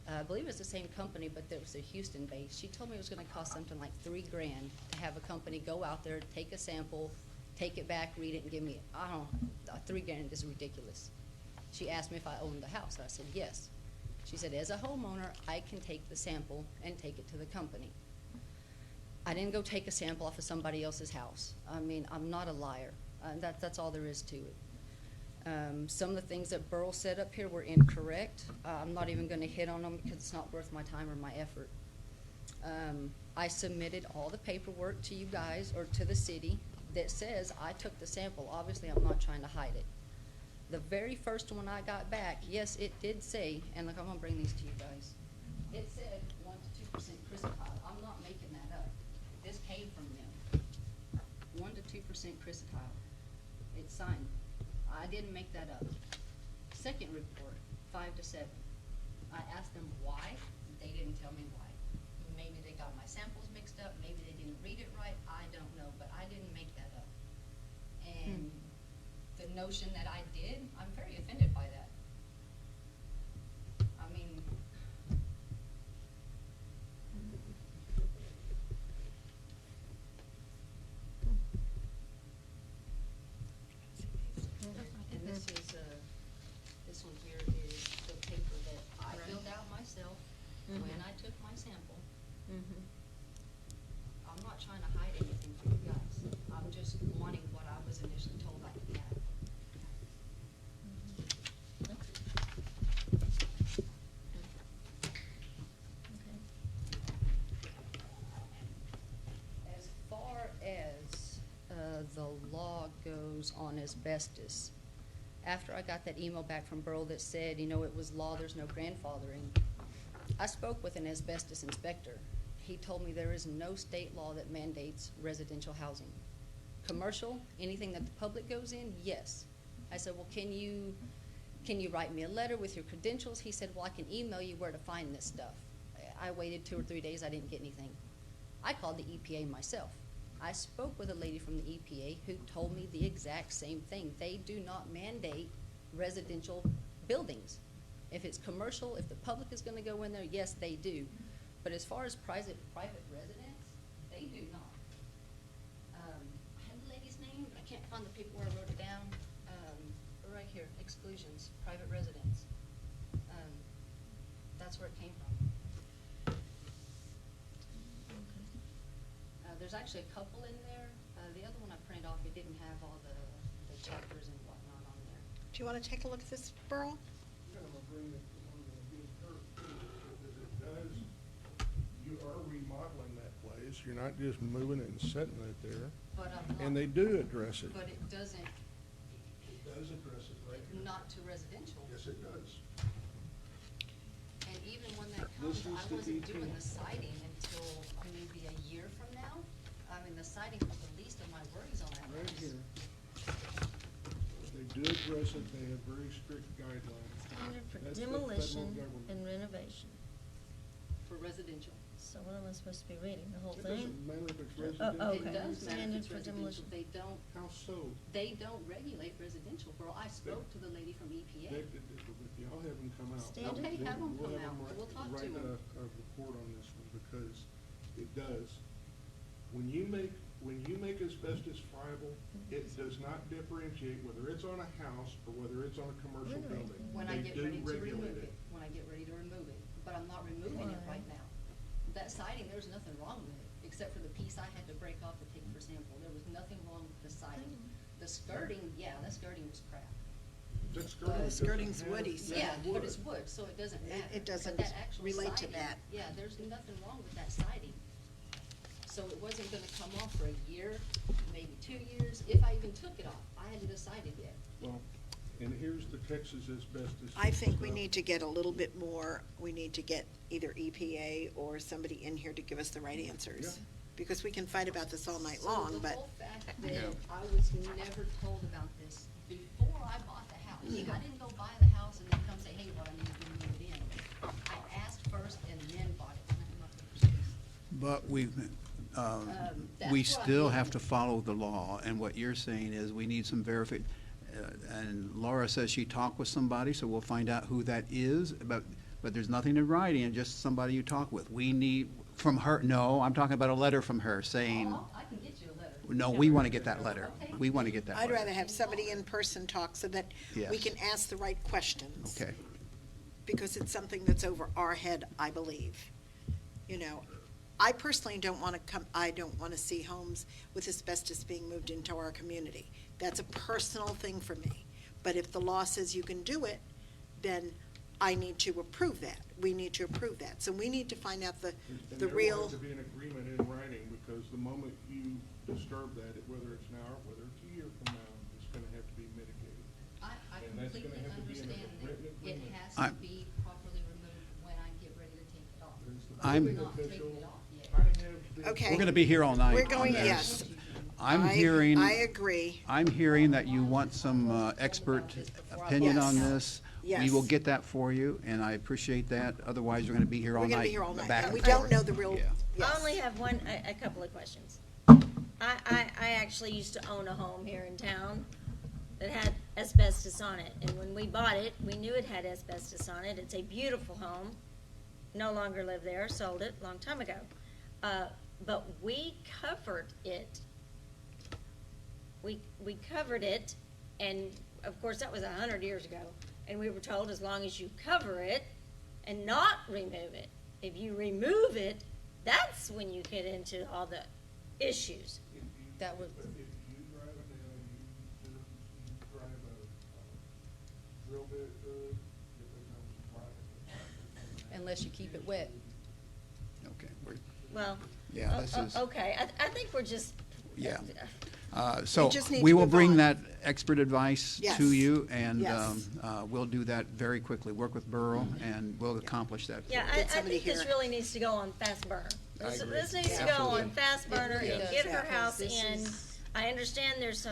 I believe it's the same company, but it was a Houston base. She told me it was gonna cost something like $3,000 to have a company go out there, take a sample, take it back, read it, and give me, $3,000 is ridiculous. She asked me if I owned the house, and I said yes. She said, as a homeowner, I can take the sample and take it to the company. I didn't go take a sample off of somebody else's house. I mean, I'm not a liar. That's all there is to it. Some of the things that Burl said up here were incorrect. I'm not even gonna hit on them because it's not worth my time or my effort. I submitted all the paperwork to you guys, or to the city, that says I took the sample. Obviously, I'm not trying to hide it. The very first one I got back, yes, it did say, and look, I'm gonna bring these to you guys. It said 1 to 2% crucified. I'm not making that up. This came from them. Chris Tile. It's signed. I didn't make that up. Second report, 5 to 7. I asked them why, they didn't tell me why. Maybe they got my samples mixed up, maybe they didn't read it right, I don't know, but I didn't make that up. And the notion that I did, I'm very offended by that. I mean, and this one here is the paper that I filled out myself when I took my sample. I'm not trying to hide anything from you guys. I'm just wanting what I was initially told I could have. As far as the law goes on asbestos, after I got that email back from Burl that said, it was law, there's no grandfathering, I spoke with an asbestos inspector. He told me there is no state law that mandates residential housing. Commercial, anything that the public goes in, yes. I said, well, can you write me a letter with your credentials? He said, well, I can email you where to find this stuff. I waited 2 or 3 days, I didn't get anything. I called the EPA myself. I spoke with a lady from the EPA who told me the exact same thing. They do not mandate residential buildings. If it's commercial, if the public is gonna go in there, yes, they do. But as far as private residents, they do not. I had the lady's name, I can't find the paper where I wrote it down. Right here, exclusions, private residents. That's where it came from. There's actually a couple in there. The other one I printed off, it didn't have all the chapters and whatnot on there. Do you want to take a look at this, Burl? Kind of agreement on the big curve, because it does, you are remodeling that place, you're not just moving it and setting it there. But I'm not. And they do address it. But it doesn't, It does address it right here. not to residential. Yes, it does. And even when that comes, This is I the wasn't detail. doing the siding until maybe a year from now. I mean, the siding was the least of my worries on that Right house. here. They do address it, they have very strict guidelines. Standard for That's the federal demolition government. and renovation. For residential. So what am I supposed to be reading, the whole It thing? doesn't matter if it's Oh, residential. It okay. does matter if Standard it's for residential. demolition. How so? They don't regulate residential, girl. I spoke to the lady from E EPA. If y'all have them come out. Standard. Okay, then have 'em we'll come have out. We'll talk to Write 'em. a report on this one, because it does. When you make asbestos friable, it does not differentiate whether it's on a house or whether it's on a commercial Really? building. When I They get do ready to regulate remove it, when I get ready to remove it, but I'm not removing it Why? right now. That siding, there's nothing wrong with it, except for the piece I had to break off to take for sample. There was nothing wrong with the siding. The skirting, yeah, the skirting was crap. That The skirting doesn't skirting's have- woody, so- Yeah, but wood. it's wood, so it doesn't It- matter. it doesn't But that actual relate to siding, that. yeah, there's nothing wrong with that siding. So it wasn't gonna come off for a year, maybe 2 years, if I even took it off. I hadn't decided yet. Well, and here's the Texas asbestos. I think we stuff. need to get a little bit more, we need to get either EPA or somebody in here to give us the right answers. Yeah. Because we can fight about this all night So long, the but whole fact Yeah. that I was never told about this before I bought the house. I didn't go buy the house and then come say, hey, what I need to move it in. I asked first and then bought it. I'm not gonna pursue. But That's we what I'm still getting have at. to follow the law, and what you're saying is we need some and Laura says she talked with somebody, so we'll find out who that is, but there's nothing in writing, just somebody you talk with. We need, from her, no, I'm talking about a letter from her saying, Oh, I can get you a letter. no, we want to get that letter. Okay. We want to get that I'd letter. rather have somebody in person talk so that we Yes. can ask the right questions. Okay. Because it's something that's over our head, I believe. I personally I don't want to see homes with asbestos being moved into our community. That's a personal thing for me. But if the law says you can do it, then I need to approve that. We need to approve that. So we need to find out the And there will real, have to be an agreement in writing, because the moment you disturb that, whether it's now or whether it's a year from now, it's gonna have to be mitigated. I And that's completely gonna have to be in a understand that written it agreement. has I- to be properly removed when I get ready to take it off. There's the I'm- building Not taking official. it off yet. I have the- Okay. We're going to be here all night. we're going, on this. yes. I'm hearing. I agree. I'm hearing that you want some expert opinion on Yes. this. We Yes. will get that for you, and I appreciate that. Otherwise, you're going to be here all We're night. gonna be here all night, back and we and don't forth. know the real, Yeah. yes. I only have a couple of questions. I actually used to own a home here in town that had asbestos on it, and when we bought it, we knew it had asbestos on it. It's a beautiful home. No longer live there, sold it a long time ago. But we covered it. We covered it, and of course, that was 100 years ago. And we were told as long as you cover it and not remove it, if you remove it, that's when you get into all the issues. That was, If you drive it now, you drive a drill bit through it, it becomes private. unless you keep it wet. Okay. Well, Yeah, this is. okay, I think we're just. Yeah. So just need we to will move bring on. that expert advice Yes. to you, and Yes. we'll do that very quickly. Work with Borough, and we'll accomplish that. for Yeah, you. I Get somebody think this here. really needs to go on fast burner. I This agree. this needs to go Absolutely. on fast burner really and does, get her yeah, 'cause house this in. is- I understand there's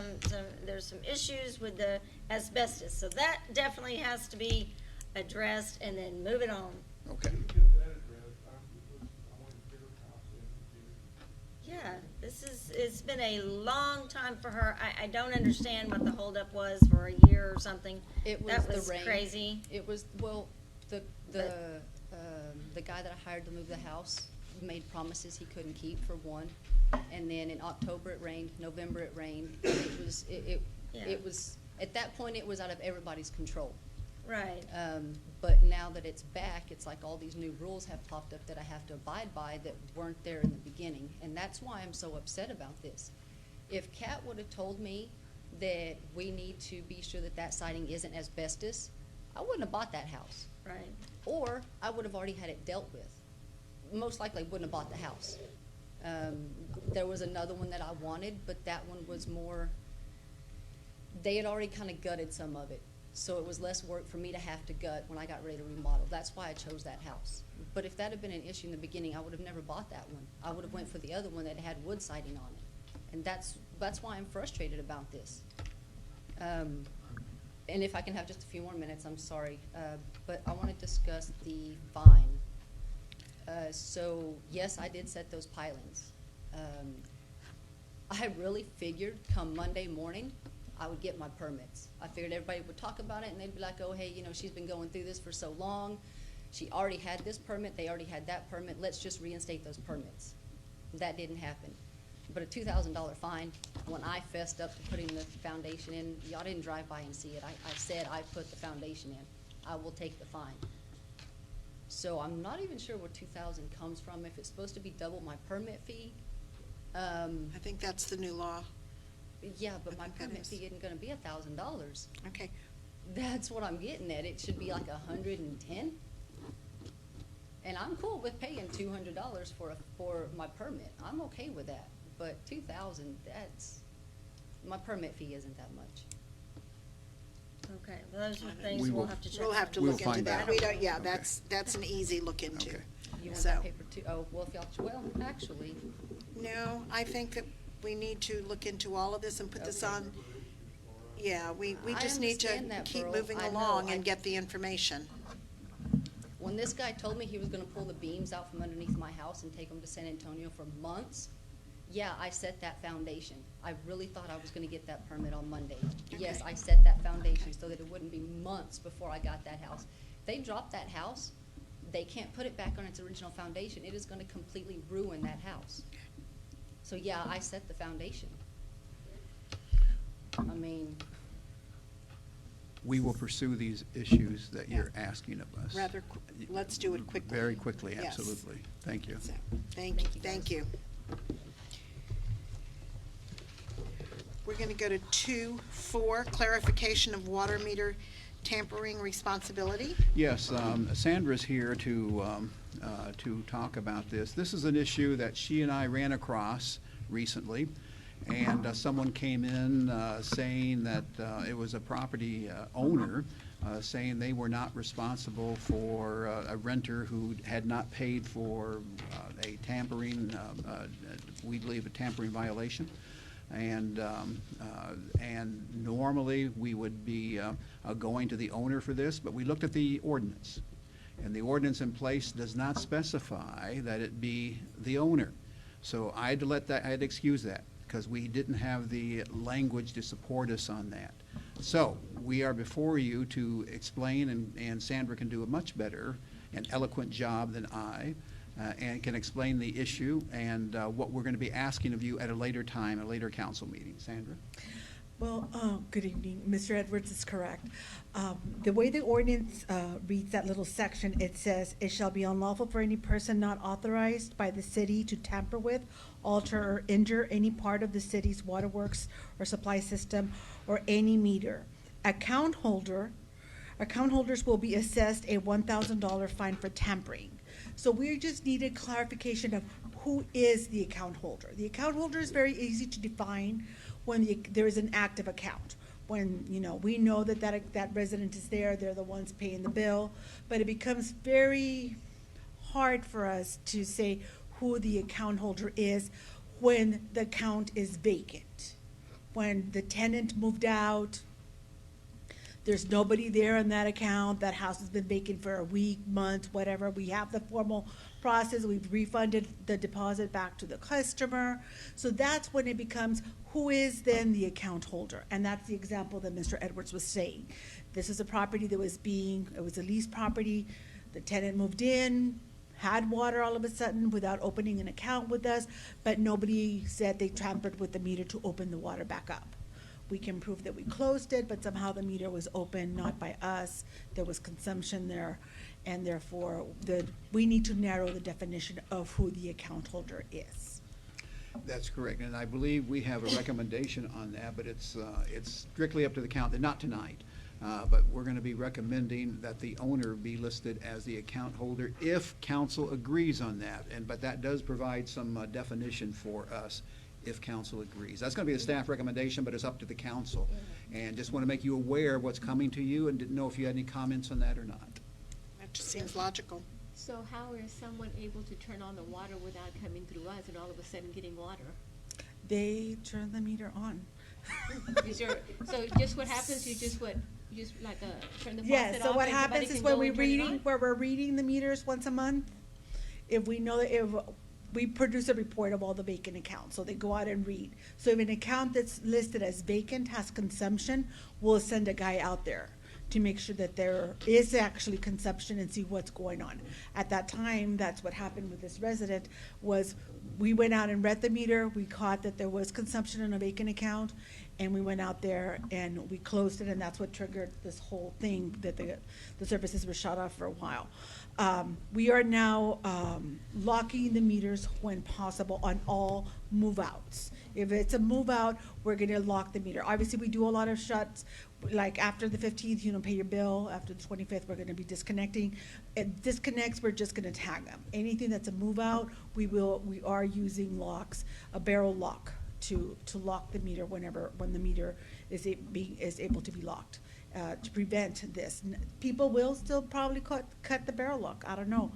there's some issues with the asbestos, so that definitely has to be addressed and then move it on. Okay. Get that addressed, I want to get her house in, Yeah, it's been a long time for her. I don't understand what the holdup was for a year or something. It was That the was rain. crazy. It was, well, the guy that I hired to move the house made promises he couldn't keep, for one. And then in October it rained, November it rained. Yeah. It was, at that point, it was out of everybody's control. Right. But now that it's back, it's like all these new rules have popped up that I have to abide by that weren't there in the beginning. And that's why I'm so upset about this. If Kat would have told me that we need to be sure that that siding isn't asbestos, I wouldn't have bought that house. Right. Or I would have already had it dealt with. Most likely wouldn't have bought the house. There was another one that I wanted, but that one was more, they had already kind of gutted some of it. So it was less work for me to have to gut when I got ready to remodel. That's why I chose that house. But if that had been an issue in the beginning, I would have never bought that one. I would have went for the other one that had wood siding on it. And that's why I'm frustrated about this. And if I can have just a few more minutes, I'm sorry. But I want to discuss the fine. So yes, I did set those pilings. I really figured come Monday morning, I would get my permits. I figured everybody would talk about it and they'd be like, oh, hey, you know, she's been going through this for so long. She already had this permit, they already had that permit, let's just reinstate those permits. That didn't happen. But a $2,000 fine, when I fessed up to putting the foundation in, y'all didn't drive by and see it. I said I put the foundation in. I will take the fine. So I'm not even sure where 2,000 comes from, if it's supposed to be double my permit fee. I think that's the new law. Yeah, but I my think that permit is. fee isn't gonna be $1,000. Okay. That's what I'm getting at. It should be like 110. And I'm cool with paying $200 for my permit. I'm okay with that. But 2,000, my permit fee isn't that much. Okay, well, those are We things we'll will- have to check. We'll have to We'll look into find that. out. We don't, yeah, Okay. that's an easy look into. Okay. You want So- that paper too? Oh, well, if y'all, well, actually, No, I think that we need to look into all of this and put this Okay. on. Yeah, we I just need to understand that, keep Pearl. moving I know. along and get the information. when this guy told me he was gonna pull the beams out from underneath my house and take them to San Antonio for months, yeah, I set that foundation. I really thought I was gonna get that permit on Monday. Yes, Okay. I set that foundation so that it wouldn't be months before I got that house. They dropped that house, they can't put it back on its original foundation. It is gonna completely ruin that house. So yeah, I set the foundation. I mean, We will pursue these issues that you're asking of us. Rather, let's do it quickly. Very quickly, Yes. absolutely. Thank you. So, thank you, thank you. We're gonna go to 2.4, clarification of water meter tampering responsibility. Yes, Sandra's here to talk about this. This is an issue that she and I ran across recently, and someone came in saying that it was a property owner saying they were not responsible for a renter who had not paid for a tampering, we believe a tampering violation. And normally, we would be going to the owner for this, but we looked at the ordinance. And the ordinance in place does not specify that it be the owner. So I had to excuse that, because we didn't have the language to support us on that. So, we are before you to explain, and Sandra can do a much better and eloquent job than I, and can explain the issue and what we're going to be asking of you at a later time, a later council meeting. Sandra? Well, good evening. Mr. Edwards is correct. The way the ordinance reads that little section, it says, "It shall be unlawful for any person not authorized by the city to tamper with, alter, or injure any part of the city's waterworks or supply system or any meter. Account holders will be assessed a $1,000 fine for tampering." So we just needed clarification of who is the account holder. The account holder is very easy to define when there is an active account. When, we know that resident is there, they're the ones paying the bill, but it becomes very hard for us to say who the account holder is when the account is vacant. When the tenant moved out, there's nobody there in that account, that house has been vacant for a week, month, whatever. We have the formal process, we've refunded the deposit back to the customer. So that's when it becomes, who is then the account holder? And that's the example that Mr. Edwards was saying. This is a property that it was a leased property. The tenant moved in, had water all of a sudden without opening an account with us, but nobody said they tampered with the meter to open the water back up. We can prove that we closed it, but somehow the meter was open, not by us. There was consumption there, and therefore, we need to narrow the definition of who the account holder is. That's correct, and I believe we have a recommendation on that, but it's strictly up to the council, not tonight. But we're going to be recommending that the owner be listed as the account holder if council agrees on that. But that does provide some definition for us if council agrees. That's going to be a staff recommendation, but it's up to the council. And just want to make you aware of what's coming to you, and didn't know if you had any comments on that or not. That just seems logical. So how is someone able to turn on the water without coming through us and all of a sudden getting water? They turn the meter on. So just what happens, you just turn the faucet Yes, so off what and somebody happens is can when go and turn it on? we're reading the meters once a month, if we know that if we produce a report of all the vacant accounts, so they go out and read. So if an account that's listed as vacant has consumption, we'll send a guy out there to make sure that there is actually consumption and see what's going on. At that time, that's what happened with this resident, was we went out and read the meter, we caught that there was consumption in a vacant account, and we went out there and we closed it, and that's what triggered this whole thing, that the services were shut off for a while. We are now locking the meters when possible on all move-outs. If it's a move-out, we're gonna lock the meter. Obviously, we do a lot of shuts, like after the 15th, pay your bill. After the 25th, we're gonna be disconnecting. It disconnects, we're just gonna tag them. Anything that's a move-out, we are using locks, a barrel lock to lock the meter when the meter is able to be locked. To prevent this. People will still probably cut the barrel lock, I don't know.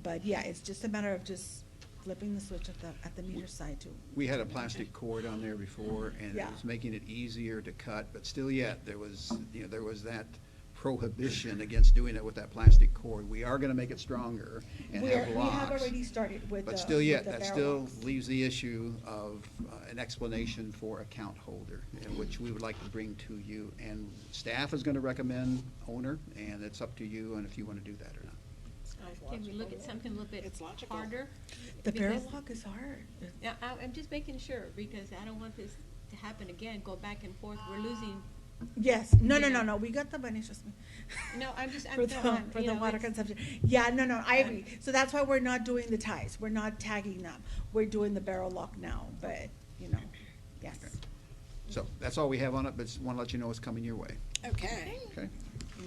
But yeah, it's just a matter of just flipping the switch at the meter side too. We had a plastic cord on there before, and it Yeah. was making it easier to cut, but still yet, there was that prohibition against doing it with that plastic cord. We are gonna make it stronger and have We locks. have already started with the But still yet, with the that barrel still locks. leaves the issue of an explanation for account holder, which we would like to bring to you. And staff is gonna recommend owner, and it's up to you and if you wanna do that or not. Can we look at something a little bit It's logical. harder? The barrel Because- lock is hard. Yeah, I'm just making sure, because I don't want this to happen again, go back and forth, we're losing. Yes, no, we got the money, trust me. No, I'm For the water consumption. Yeah, no, I agree. So that's why we're not doing the ties. We're not tagging them. We're doing the barrel lock now, but, yes. So that's all we have on it, but just wanna let you know it's coming your way, Okay. okay?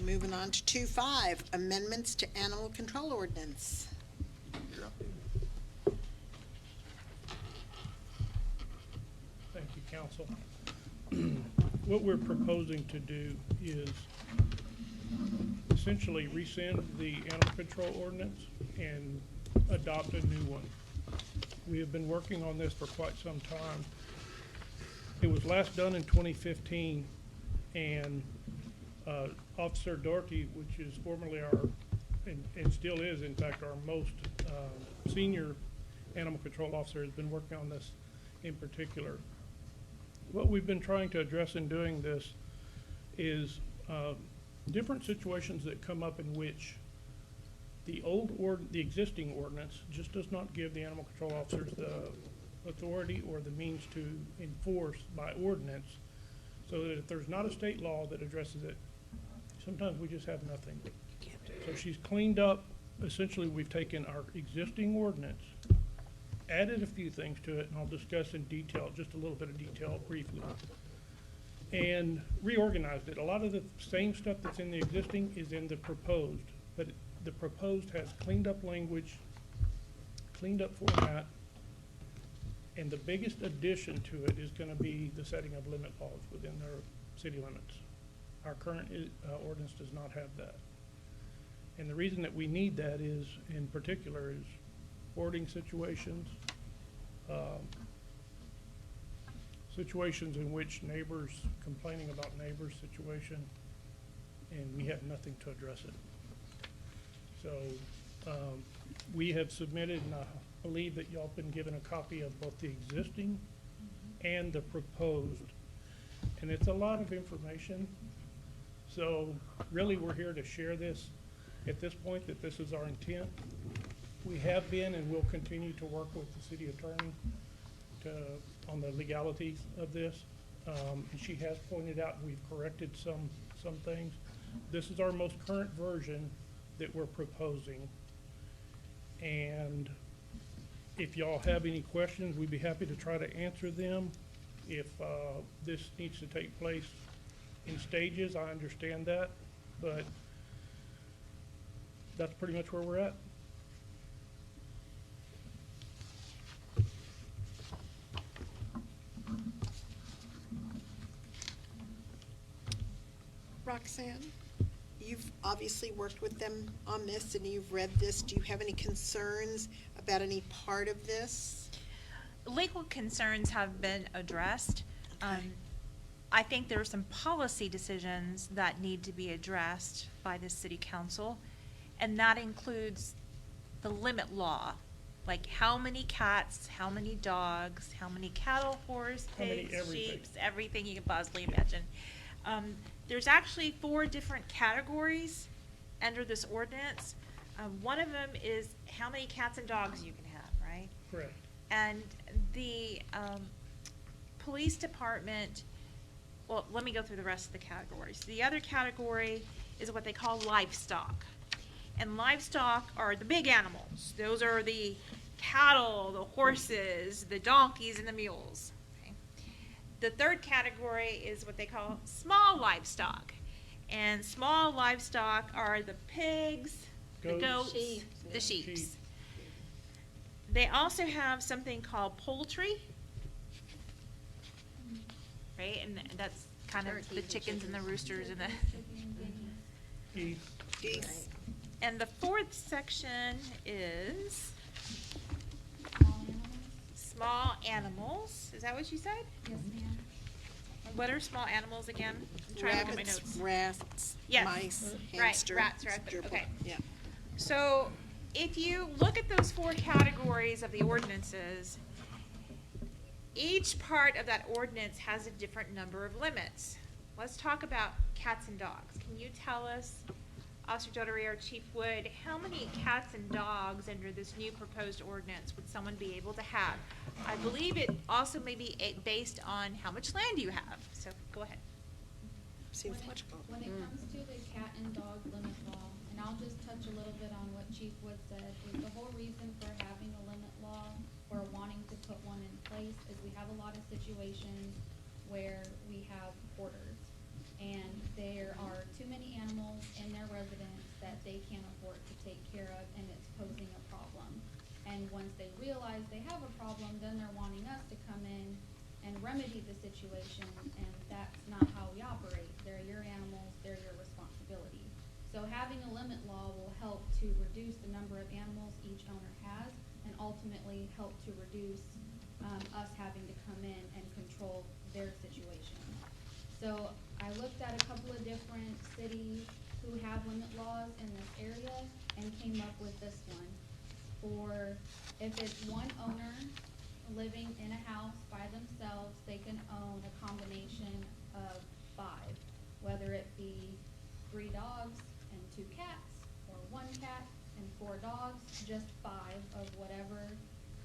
Moving on to 2.5, amendments to animal control ordinance. Thank you, council. What we're proposing to do is essentially rescind the animal control ordinance and adopt a new one. We have been working on this for quite some time. It was last done in 2015, and Officer Doherty, which is formerly our, and still is, in fact, our most senior animal control officer, has been working on this in particular. What we've been trying to address in doing this is different situations that come up in which the existing ordinance just does not give the animal control officers the authority or the means to enforce by ordinance, so that if there's not a state law that addresses it, sometimes we just have nothing. So she's cleaned up, essentially we've taken our existing ordinance, added a few things to it, and I'll discuss in detail, just a little bit of detail briefly, and reorganized it. A lot of the same stuff that's in the existing is in the proposed, but the proposed has cleaned up language, cleaned up format, and the biggest addition to it is gonna be the setting of limit laws within their city limits. Our current ordinance does not have that. And the reason that we need that is, in particular, is boarding situations, situations in which neighbors, complaining about neighbors' situation, and we have nothing to address it. So, we have submitted, and I believe that y'all been given a copy of both the existing and the proposed. And it's a lot of information. So really, we're here to share this at this point, that this is our intent. We have been and will continue to work with the city attorney on the legalities of this. And she has pointed out, we've corrected some things. This is our most current version that we're proposing. And if y'all have any questions, we'd be happy to try to answer them. If this needs to take place in stages, I understand that, but that's pretty much where we're at. Roxanne, you've obviously worked with them on this and you've read this. Do you have any concerns about any part of this? Legal concerns have been addressed. I think there are some policy decisions that need to be addressed by the city council, and that includes the limit law, like how many cats, how many dogs, how many cattle, horse, How many pigs, everything. sheep, everything you can possibly imagine. There's actually 4 different categories under this ordinance. One of them is how many cats and dogs you can have, right? Correct. And the police department, well, let me go through the rest of the categories. The other category is what they call livestock. And livestock are the big animals. Those are the cattle, the horses, the donkeys, and the mules. Okay? The third category is what they call small livestock. And small livestock are the pigs, the Goats. goats, Sheep. the sheep. Sheep. They also have something called poultry, right? And that's kind of Turkeys the and chickens and the roosters and the, Geese. Geese? and the 4th section is small animals. Is that what you said? Yes, ma'am. What are small animals again? I'm trying to look at my Rabbits, notes. rats, Yes. mice, Right, hamster. rats, gerbil. okay. Yeah. So if you look at those 4 categories of the ordinances, each part of that ordinance has a different number of limits. Let's talk about cats and dogs. Can you tell us, Officer Doherty or Chief Wood, how many cats and dogs under this new proposed ordinance would someone be able to have? I believe it also may be based on how much land you have, so go ahead. Seems logical. When it comes to the cat and dog limit law, and I'll just touch a little bit on what Chief Wood said, is the whole reason for having a limit law or wanting to put one in place is we have a lot of situations where we have hoarders. And there are too many animals in their residence that they can't afford to take care of, and it's posing a problem. And once they realize they have a problem, then they're wanting us to come in and remedy the situation, and that's not how we operate. They're your animals, they're your responsibility. So having a limit law will help to reduce the number of animals each owner has, and ultimately help to reduce us having to come in and control their situation. So I looked at a couple of different cities who have limit laws in this area and came up with this one. For if it's one owner living in a house by themselves, they can own a combination of 5, whether it be 3 dogs and 2 cats, or 1 cat and 4 dogs, just 5 of whatever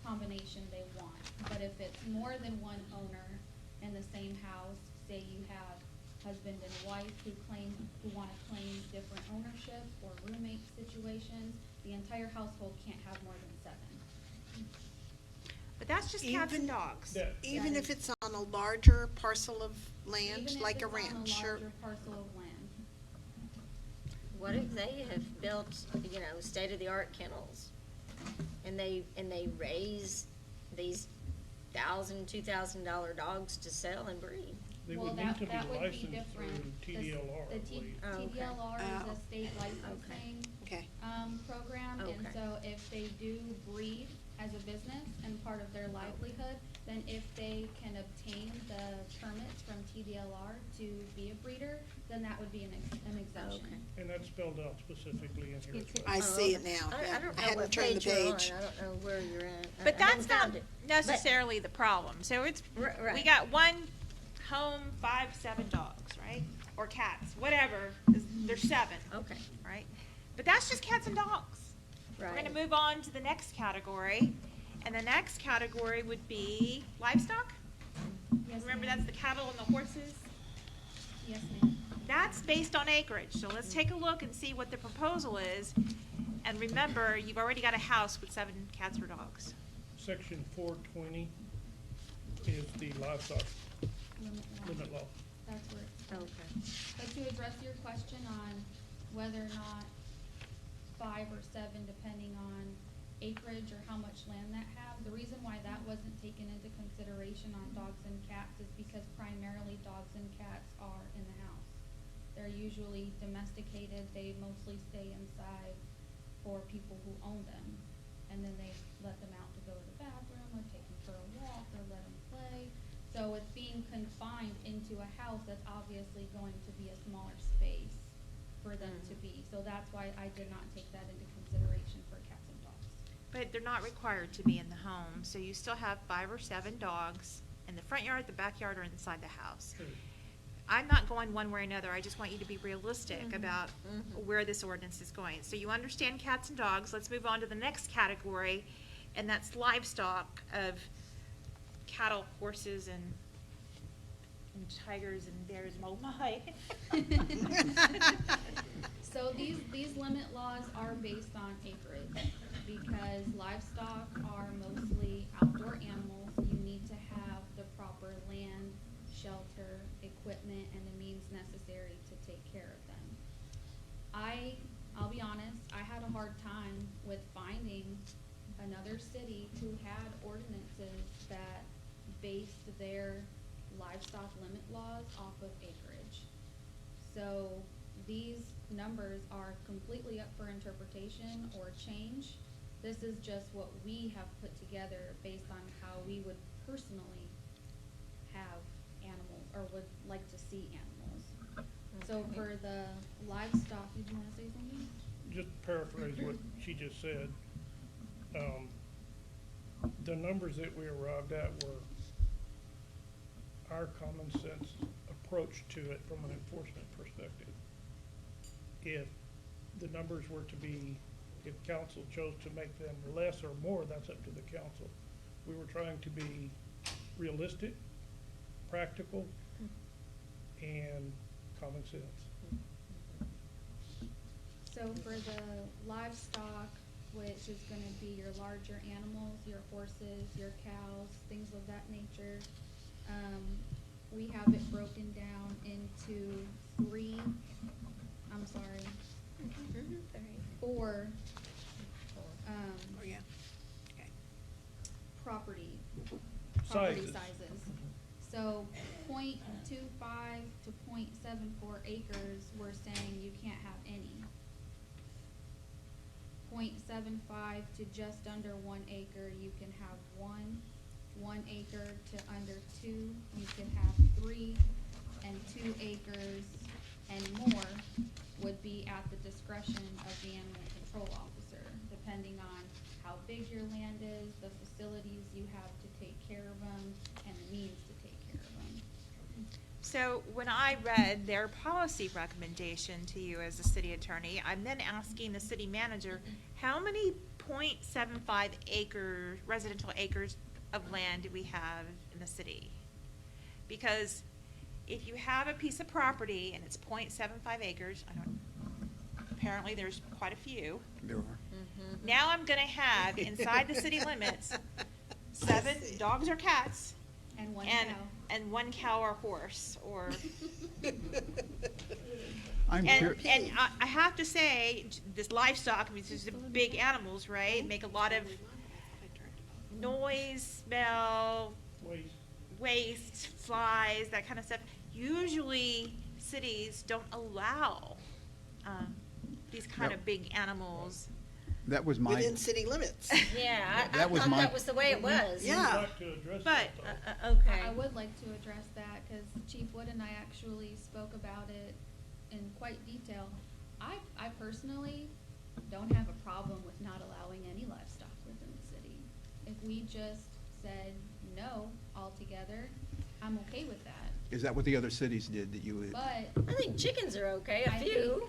combination they want. But if it's more than one owner in the same house, say you have husband and wife who wanna claim different ownership or roommate situations, the entire household can't have more than 7. But that's just cats and Even- dogs. Yeah. Even if it's on a larger parcel of land, Even if like a it's on ranch, or, larger parcel of land. What if they have built, state-of-the-art kennels, and they raise these $1,000, $2,000 dogs to sell and breed? They Well, would need that- to be that would be licensed different. through The TDLR, I The believe. Oh, okay. TDLR is Oh. a state licensing, okay. program, and Okay. so if they do breed as a business and part of their livelihood, then if they can obtain the permits from TDLR to be a breeder, then that would be an exemption. Okay. And that's spelled out specifically in here as well. I see it now, I yeah. don't I know hadn't what turned the page you're on, page. I don't know where you're at. But I that's haven't not found it. necessarily the problem. So it's, Right. we got one home, 5, 7 dogs, right? Or cats, whatever, there's 7, Okay, right? But that's just cats and dogs. We're right. gonna move on to the next category, and the next category would be livestock. Yes, Remember, ma'am. that's the cattle and the horses. Yes, ma'am. That's based on acreage, so let's take a look and see what the proposal is. And remember, you've already got a house with 7 cats or dogs. Section 420 is the livestock limit law. That's where it's. Okay. But to address your question on whether or not 5 or 7, depending on acreage or how much land that have, the reason why that wasn't taken into consideration on dogs and cats is because primarily dogs and cats are in the house. They're usually domesticated, they mostly stay inside for people who own them. And then they let them out to go to the bathroom, or take them for a walk, or let them play. So it's being confined into a house that's obviously going to be a smaller space for them to be. So that's why I did not take that into consideration for cats and dogs. But they're not required to be in the home, so you still have 5 or 7 dogs in the front yard, the backyard, or inside the house. I'm not going one way or another, I just want you to be realistic about where this ordinance is going. So you understand cats and dogs, let's move on to the next category, and that's livestock of cattle, horses, and tigers and bears, oh my. So these limit laws are based on acreage, because livestock are mostly outdoor animals. You need to have the proper land, shelter, equipment, and the means necessary to take care of them. I'll be honest, I had a hard time with finding another city who had ordinances that based their livestock limit laws off of acreage. So these numbers are completely up for interpretation or change. This is just what we have put together based on how we would personally have animals, or would like to see animals. So for the livestock, did you wanna say something? Just paraphrase what she just said. The numbers that we arrived at were our common sense approach to it from an enforcement perspective. If the numbers were to be, if council chose to make them less or more, that's up to the council. We were trying to be realistic, practical, and common sense. So for the livestock, which is gonna be your larger animals, your horses, your cows, things of that nature, we have it broken down into 4, Oh, yeah. Okay. property Sizes. sizes. So 0.25 to 0.74 acres, we're saying you can't have any. 0.75 to just under 1 acre, you can have one 1 acre to under 2, you could have 3, and 2 acres and more would be at the discretion of the animal control officer, depending on how big your land is, the facilities you have to take care of them, and the means to take care of them. So when I read their policy recommendation to you as a city attorney, I'm then asking the city manager, how many .75 acre, residential acres of land do we have in the city? Because if you have a piece of property and it's .75 acres, apparently there's quite a few. There are. Now I'm gonna have inside the city limits 7 dogs or cats And 1 and, cow. and 1 cow or horse or, I'm and, cur- and I have to say, this livestock, I mean, these are big animals, right? Make a lot of noise, smell, waste, flies, that kind of stuff. Usually cities don't allow, these kind of big animals. That was my, Within city limits. Yeah, I That was thought my- that was the way it was. Yeah. But, Okay. I would like to address that, because Chief Wood and I actually spoke about it in quite detail. I personally don't have a problem with not allowing any livestock within the city. If we just said no altogether, I'm okay with that. is that what the other cities did that you, But I think chickens are okay, a I few.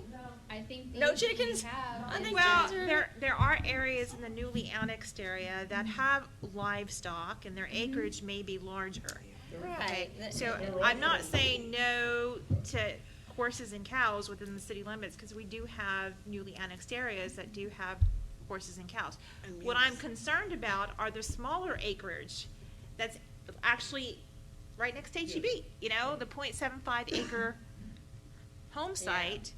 think No these we chickens? have I is- think well, chickens are- there are areas in the newly annexed area that have livestock and their acreage may be larger. Okay, Right. so I'm not saying no to horses and cows within the city limits, because we do have newly annexed areas that do have horses and cows. And What I'm mules. concerned about are the smaller acreage that's actually right next to HEB, you know, the .75 acre home site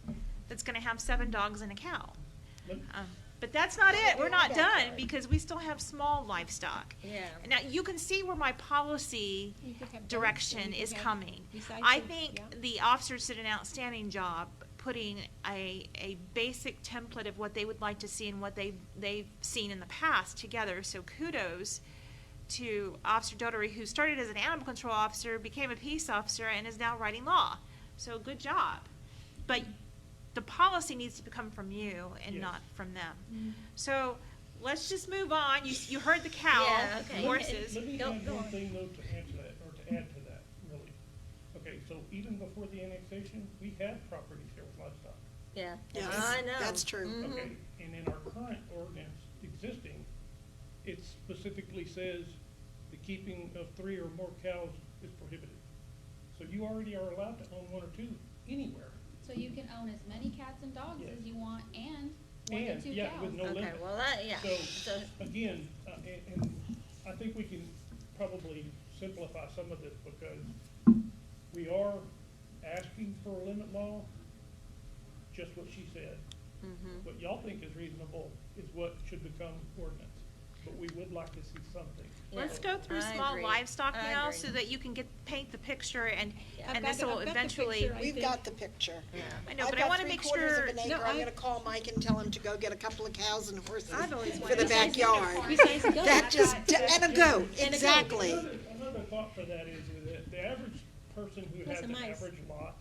that's gonna have 7 dogs and a cow. But that's not it, we're not done, because we still have small livestock. Yeah. Now, you can see where my policy You could have both, direction so you is could have coming. besides I the- think yeah. the officers did an outstanding job putting a basic template of what they would like to see and what they've seen in the past together, so kudos to Officer Dotery, who started as an animal control officer, became a peace officer, and is now writing law. So good job. But the policy needs to come from you and not from them. So let's just move on. You heard the cow, Yeah, okay. horses. Let me Go- add go one on. thing though to answer that, or to add to that, really. Okay, so even before the annexation, we had properties here with livestock. Yeah. Yes, I know. that's true. Mhm. Okay, and in our current ordinance existing, it specifically says the keeping of 3 or more cows is prohibited. So you already are allowed to own 1 or 2 anywhere. So you can own as many cats and dogs Yes. as you want, and 1 to And, 2 yeah, cows. with no Okay, limit. well, that, yeah. So, So, again, and I think we can probably simplify some of this, because we are asking for a limit law, just what she said. mhm. What y'all think is reasonable is what should become ordinance, but we would like to see something. Let's Yeah, go through I small agree. livestock I now agree. so that you can paint the picture and I've got this the- will I've got the eventually. picture. We've got the picture. Yeah. I know, I've but I got wanna make 3/4 sure. of an acre. No, I'm gonna call Mike and tell him to go get a couple of cows and horses I've always for wanted the to- backyard. Besides a goat. That just, and a goat, exactly. Another thought for that is that the average person who Plus has a an mice. average lot,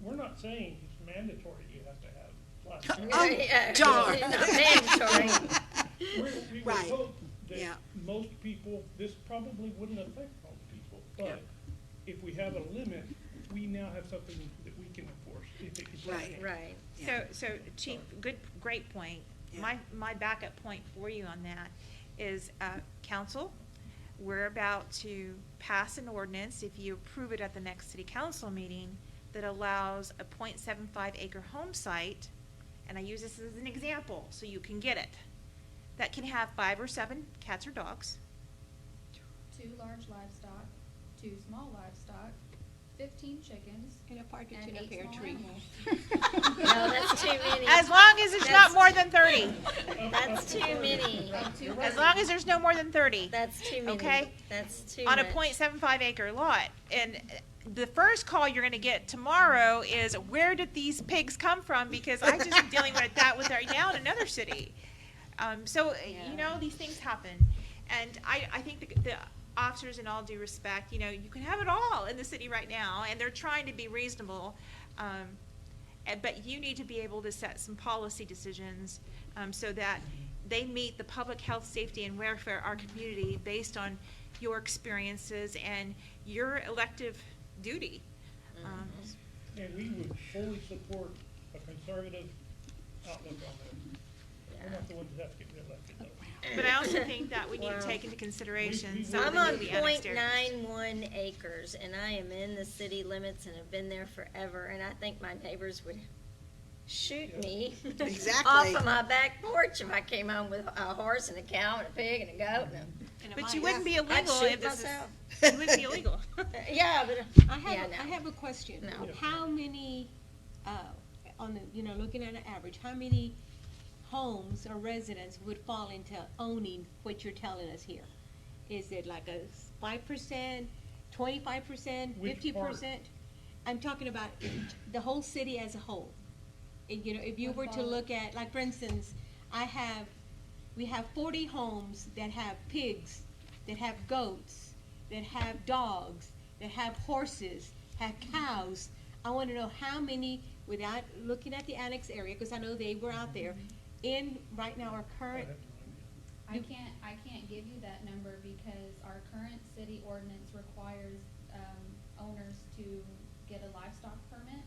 we're not saying it's mandatory you have to have livestock. Oh, Yeah, darn. Not mandatory. We would Right. hope Yeah. that most people, this probably wouldn't affect most people, but if we have a limit, we now have something that we can enforce if it gets out of Right. hand. Right. So Chief, great point. Yeah. My backup point for you on that is, council, we're about to pass an ordinance, if you approve it at the next city council meeting, that allows a .75 acre home site, and I use this as an example, so you can get it, that can have 5 or 7 cats or dogs. 2 large livestock, 2 small livestock, 15 chickens, And a partridge and in a 8 pear small tree. animals. No, that's too many. As long as it's not more than 30. That's too many. As long as there's no more than 30. That's too many. Okay. That's too On a much. .75 acre lot. And the first call you're gonna get tomorrow is, where did these pigs come from? Because I just am dealing with that with right now in another city. So, you know, these things happen. And I think the officers, in all due respect, you know, you can have it all in the city right now, and they're trying to be reasonable. But you need to be able to set some policy decisions, so that they meet the public health, safety, and welfare of our community based on your experiences and your elective duty. And we would fully support a conservative outlook on this. We're not the ones that have to get reelected, though. But I also think that we need to Well, take into consideration we some of I'm the on newly annexed areas. .91 acres, and I am in the city limits and have been there forever, and I think my neighbors would shoot me Exactly. off of my back porch if I came home with a horse and a cow and a pig and a goat and But you wouldn't be I'd illegal shoot if this is, myself. you wouldn't be illegal. Yeah, but, I yeah, have, no. I have a question. No. How many, on the, you know, looking at an average, how many homes or residents would fall into owning what you're telling us here? Is it like a 5%, 25%, Which 50%? I'm talking about the whole city as a whole. And, you know, if you Would were to fall- look at, like, for instance, we have 40 homes that have pigs, that have goats, that have dogs, that have horses, have cows. I want to know how many, without looking at the annex area, because I know they were out there, in right now our I current, have no idea. I can't give you that number because our current city ordinance requires, owners to get a livestock permit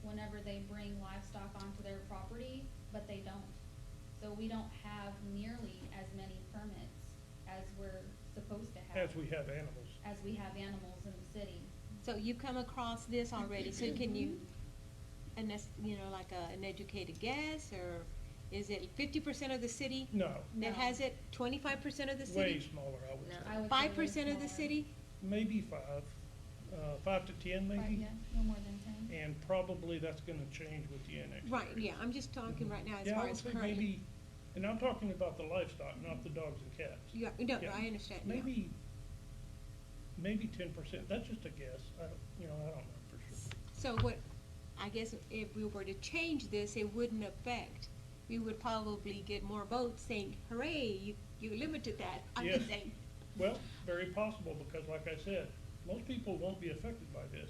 whenever they bring livestock onto their property, but they don't. So we don't have nearly as many permits as we're supposed to have. As we have animals. As we have animals in the city. so you come across this already, so can you, and that's, you know, like an educated guess, or is it 50% of the city No, that No. has it, 25% of the way city? smaller, I would No. say. I would say way 5% of the smaller. city? Maybe 5 to 10 Right, maybe. yeah, no more than 10. And probably that's gonna change with the annex. Right, area. yeah, I'm just talking right now as Yeah, far I would as say current. maybe, and I'm talking about the livestock, not the dogs and cats. Yeah, no, Yeah. I understand, yeah. Maybe 10%, that's just a guess, I don't know for sure. So what, I guess if we were to change this, it wouldn't affect, we would probably get more votes saying, hooray, you limited that. I'm just Yes. saying, Well, very possible, because like I said, most people won't be affected by this.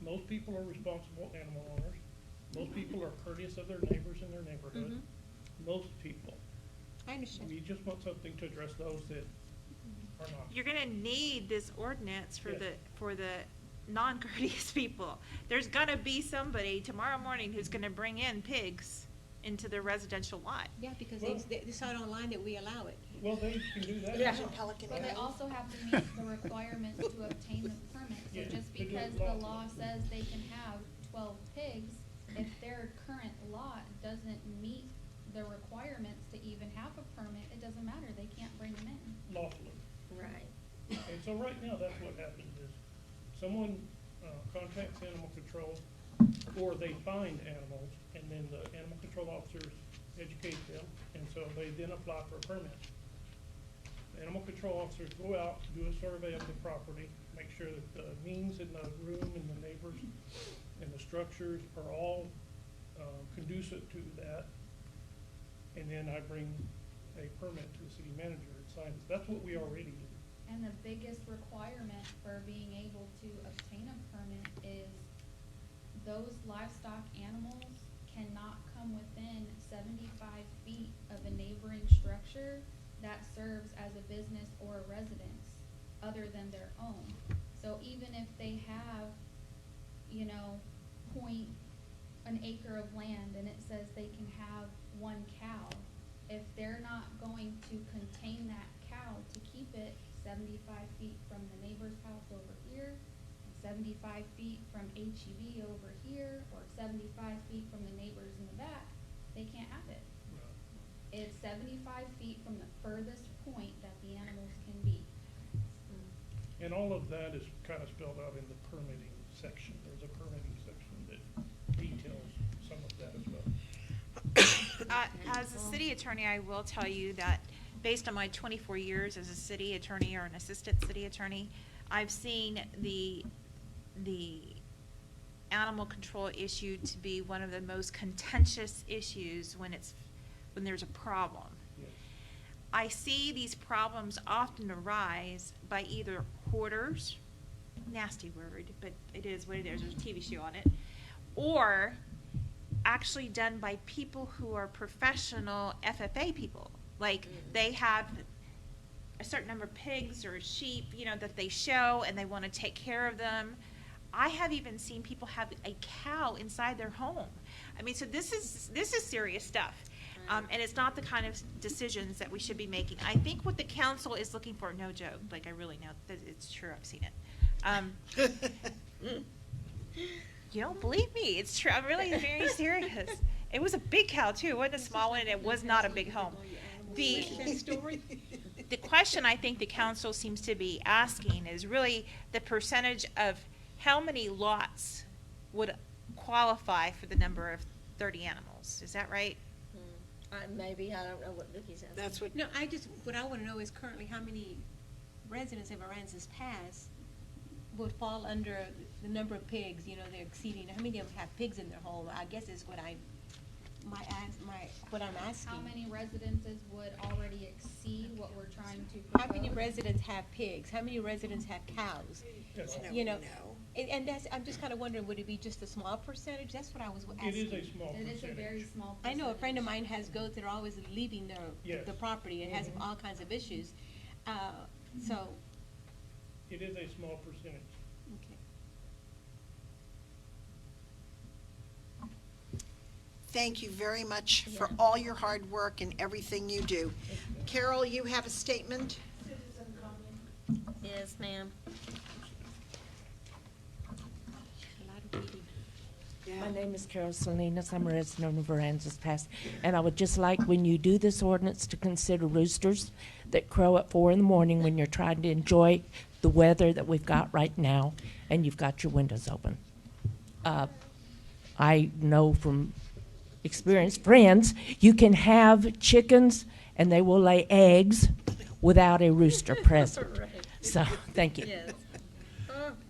Most people are responsible animal owners. Most people are courteous of their neighbors in their neighborhood. Mhm. Most people. I understand. We just want something to address those that are not. You're gonna need this ordinance for Yes. the non-courteous people. There's gonna be somebody tomorrow morning who's gonna bring in pigs into their residential lot. Yeah, because Well- they saw it online that we allow it. Well, they can do that. Yeah. Pelican But they Area. also have to meet the requirements to obtain the permit. So Yeah, just to do it because the lawfully. law says they can have 12 pigs, if their current lot doesn't meet the requirements to even have a permit, it doesn't matter, they can't bring them in. Lawfully. right. And so right now, that's what happens is someone contacts animal control, or they find animals, and then the animal control officers educate them, and so they then apply for a permit. The animal control officers go out, do a survey of the property, make sure that the means in the room and the neighbors and the structures are all conducive to that. And then I bring a permit to the city manager and signs it. That's what we already do. And the biggest requirement for being able to obtain a permit is those livestock animals cannot come within 75 feet of a neighboring structure that serves as a business or a residence other than their own. So even if they have, you know, an acre of land and it says they can have 1 cow, if they're not going to contain that cow to keep it 75 feet from the neighbor's house over here, and 75 feet from HEB over here, or 75 feet from the neighbors in the back, they can't have it. It's 75 feet from the furthest point that the animals can be. And all of that is kind of spelled out in the permitting section. There's a permitting section that details some of that as well. As a city attorney, I will tell you that based on my 24 years as a city attorney or an assistant city attorney, I've seen the animal control issue to be one of the most contentious issues when there's a problem. Yes. I see these problems often arise by either hoarders, nasty word, but it is what it is, there's a TV show on it, or actually done by people who are professional FFA people. Like, they have a certain number of pigs or sheep, you know, that they show, and they want to take care of them. I have even seen people have a cow inside their home. I mean, so this is serious stuff. And it's not the kind of decisions that we should be making. I think what the council is looking for, no joke, like, I really know that it's true, I've seen it. You don't believe me, it's true, I'm really very serious. It was a big cow too, it wasn't a small one, and it was not a big home. The question I think the council seems to be asking is really the percentage of how many lots would qualify for the number of 30 animals, is that right? Maybe, I don't know what Vicky's asking. That's what, No, what I wanna know is currently how many residents of Aransas Pass would fall under the number of pigs, you know, they're exceeding, how many of them have pigs in their home? I guess is what what I'm asking. How many residences would already exceed what we're trying to How many propose? residents have pigs? How many residents have cows? You know, and that's, I'm just kinda wondering, would it be just a small percentage? That's what I was It is asking. a small It is a percentage. very small I know a friend of percentage. mine has goats that are always leaving Yes. the property and has all kinds of issues. So, It is a small percentage. okay. thank you very much for all your hard work and everything you do. Carol, you have a statement? Yes, ma'am. My name is Carol Salinas. I'm a resident of Aransas Pass. And I would just like, when you do this ordinance, to consider roosters that crow at 4 in the morning when you're trying to enjoy the weather that we've got right now and you've got your windows open. I know from experienced friends, you can have chickens and they will lay eggs without a rooster present. Right. So, thank you. Yes.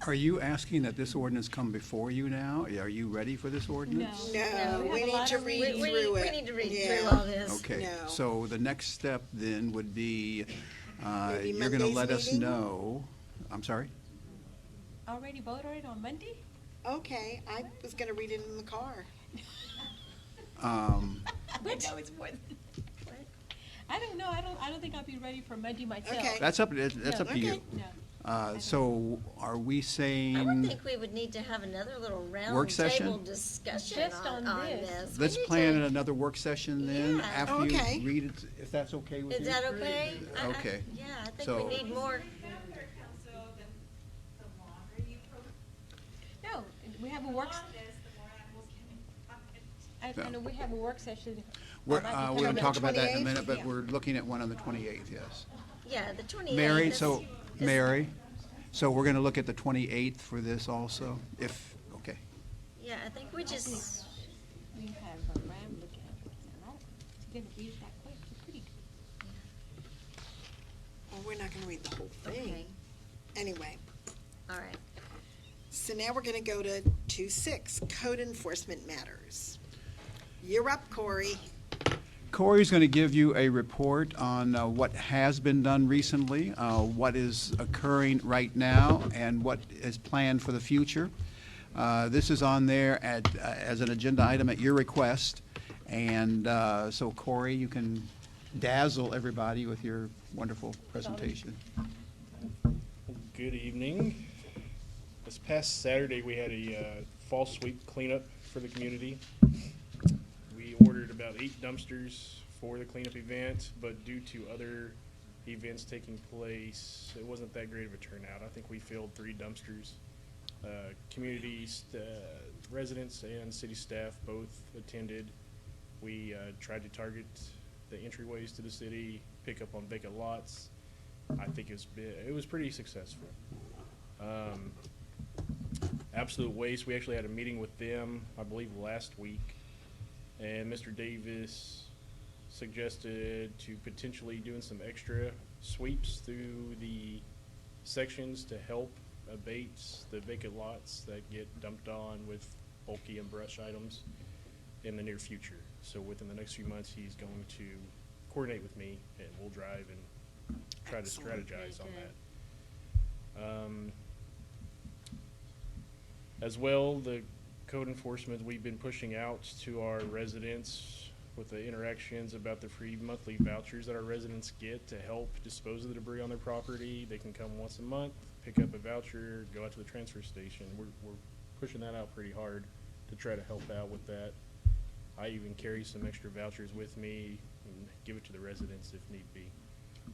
Are you asking that this ordinance come before you now? Are you ready for this ordinance? No, we have a need lot to of read reading. through it. We need to read Yeah. through all this. Okay, No. so the next step then would be, Maybe you're gonna Monday's let us meeting? know, I'm sorry? Already voted on Monday? Okay, I was gonna read it in the car. I know it's more than. What? I don't know, I don't think I'll be ready for Monday myself. Okay. That's up to you. Okay. No. So are we I would saying, think we would need to have another little round Work session? table discussion Just on on this. this. We let's need plan to- another work session then, Yeah. after Okay. you read it, if that's okay with you? Is that okay? Okay. Yeah, I think So- we need more. No, we have a work, I know we have a work session. We're, I'd like to we're come gonna on the talk about that in a 28th? minute, but Yeah. we're looking at one on the 28th, yes. Yeah, the 28th. Mary, is- so, is- Mary, so we're gonna look at the 28th for this also, if, okay. Yeah, I think we just, We have a Ram looking at it. I don't- You're gonna read it that quick, you're pretty good. Well, we're not gonna read the whole thing. okay, Anyway, all right. so now we're gonna go to 2.6, code enforcement matters. You're up, Corey. Corey's going to give you a report on what has been done recently, what is occurring right now, and what is planned for the future. This is on there as an agenda item at your request. And so Corey, you can dazzle everybody with your wonderful presentation. Good evening. This past Saturday, we had a fall sweep cleanup for the community. We ordered about 8 dumpsters for the cleanup event, but due to other events taking place, it wasn't that great of a turnout. I think we filled 3 dumpsters. Residents and city staff both attended. We tried to target the entryways to the city, pick up on vacant lots. I think it was pretty successful. Absolute Waste, we actually had a meeting with them, I believe, last week. And Mr. Davis suggested to potentially doing some extra sweeps through the sections to help abate the vacant lots that get dumped on with bulky and brush items in the near future. So within the next few months, he's going to coordinate with me, and we'll drive and try Excellent. to strategize on Very that. As well, the code enforcement, we've been pushing out to our residents with the interactions about the free monthly vouchers that our residents get to help dispose of the debris on their property. They can come once a month, pick up a voucher, go out to the transfer station. We're pushing that out pretty hard to try to help out with that. I even carry some extra vouchers with me and give it to the residents if need be.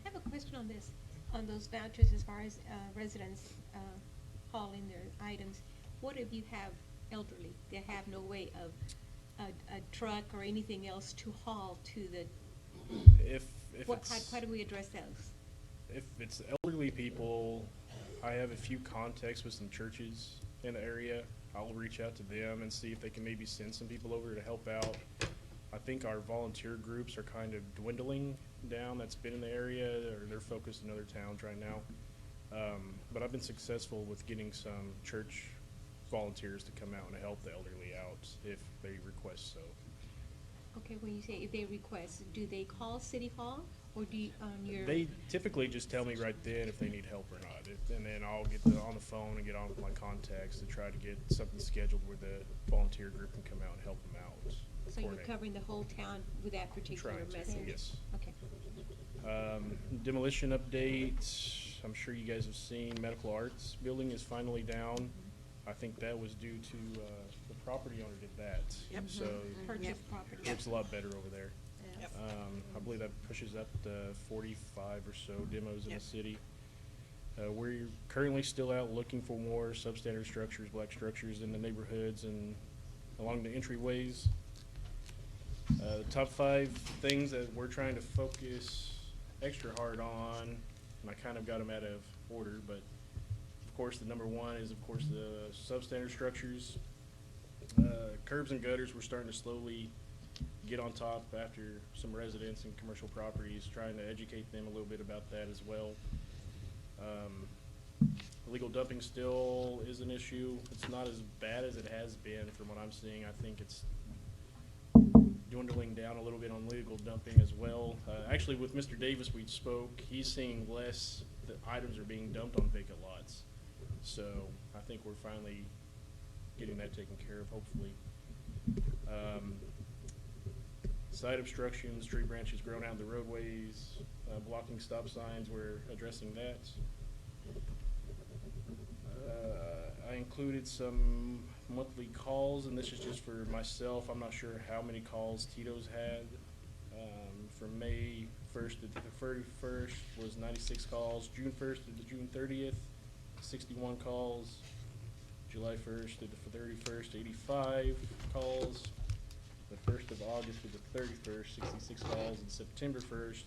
I have a question on this, on those vouchers as far as residents hauling their items. What if you have elderly that have no way of a truck or anything else to haul to the, If how do we address those? if it's elderly people, I have a few contacts with some churches in the area. I'll reach out to them and see if they can maybe send some people over to help out. I think our volunteer groups are kind of dwindling down. That's been in the area, or they're focused in other towns right now. But I've been successful with getting some church volunteers to come out and help the elderly out if they request so. Okay, when you say if they request, do they call City Hall or do you, on your? They typically just tell me right then if they need help or not, and then I'll get on the phone and get on with my contacts to try to get something scheduled where the volunteer group can come out and help them out. So you're coordinate. covering the whole town with that particular Trying to, message? yes. Okay. Demolition update, I'm sure you guys have seen Medical Arts Building is finally down. I think that was due to, the property owner did that. Yep. So Purchase property. it looks a lot better over there. Yep. I believe that pushes up to 45 or so demos in Yep. the city. We're currently still out looking for more substandard structures, black structures in the neighborhoods and along the entryways. The top 5 things that we're trying to focus extra hard on, and I kind of got them out of order, but of course, the number 1 is, of course, the substandard structures. Curbs and gutters, we're starting to slowly get on top after some residents and commercial properties, trying to educate them a little bit about that as well. Illegal dumping still is an issue. It's not as bad as it has been from what I'm seeing. I think it's dwindling down a little bit on legal dumping as well. Actually, with Mr. Davis, we spoke. He's seeing less that items are being dumped on vacant lots. So I think we're finally getting that taken care of, hopefully. Side obstructions, tree branches grown out in the roadways, blocking stop signs, we're addressing that. I included some monthly calls, and this is just for myself. I'm not sure how many calls Tito's had. From May 1st to the 31st was 96 calls. June 1st to the June 30th, 61 calls. July 1st to the 31st, 85 calls. The 1st of August to the 31st, 66 calls. And September 1st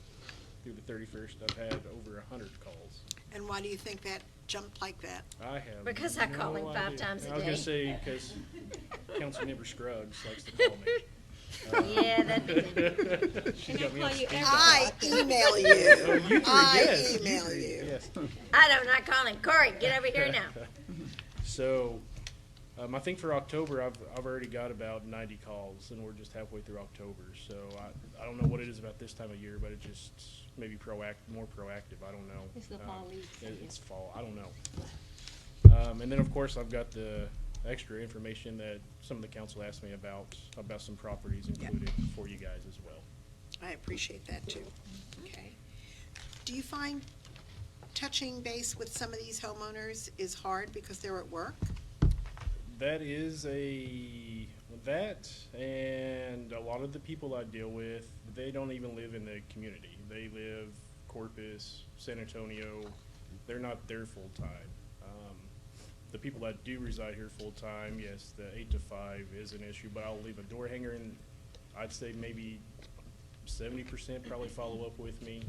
through the 31st, I've had over 100 calls. And why do you think that jumped like that? I have Because I call him no 5 idea. times a I was gonna day. say, because Councilmember Scruggs likes to call me. Yeah, that'd be She's Can I got me on call you speed every- dial. I email Oh, you. you three, I yes. email three, you. Yes. I don't, not calling. Corey, get over here now. So, I think for October, I've already got about 90 calls, and we're just halfway through October. So I don't know what it is about this time of year, but it just maybe more proactive. I don't know. It's the fall leaves, I It's guess. fall. I don't know. And then of course I've got the extra information that some of the council asked me about some properties included for you guys as well. I appreciate that too. Okay. Do you find touching base with some of these homeowners is hard because they're at work? That is that, and a lot of the people I deal with, they don't even live in the community. They live Corpus, San Antonio. They're not there full-time. The people that do reside here full-time, yes, the 8 to 5 is an issue, but I'll leave a door hanger, and I'd say maybe 70% probably follow up with me.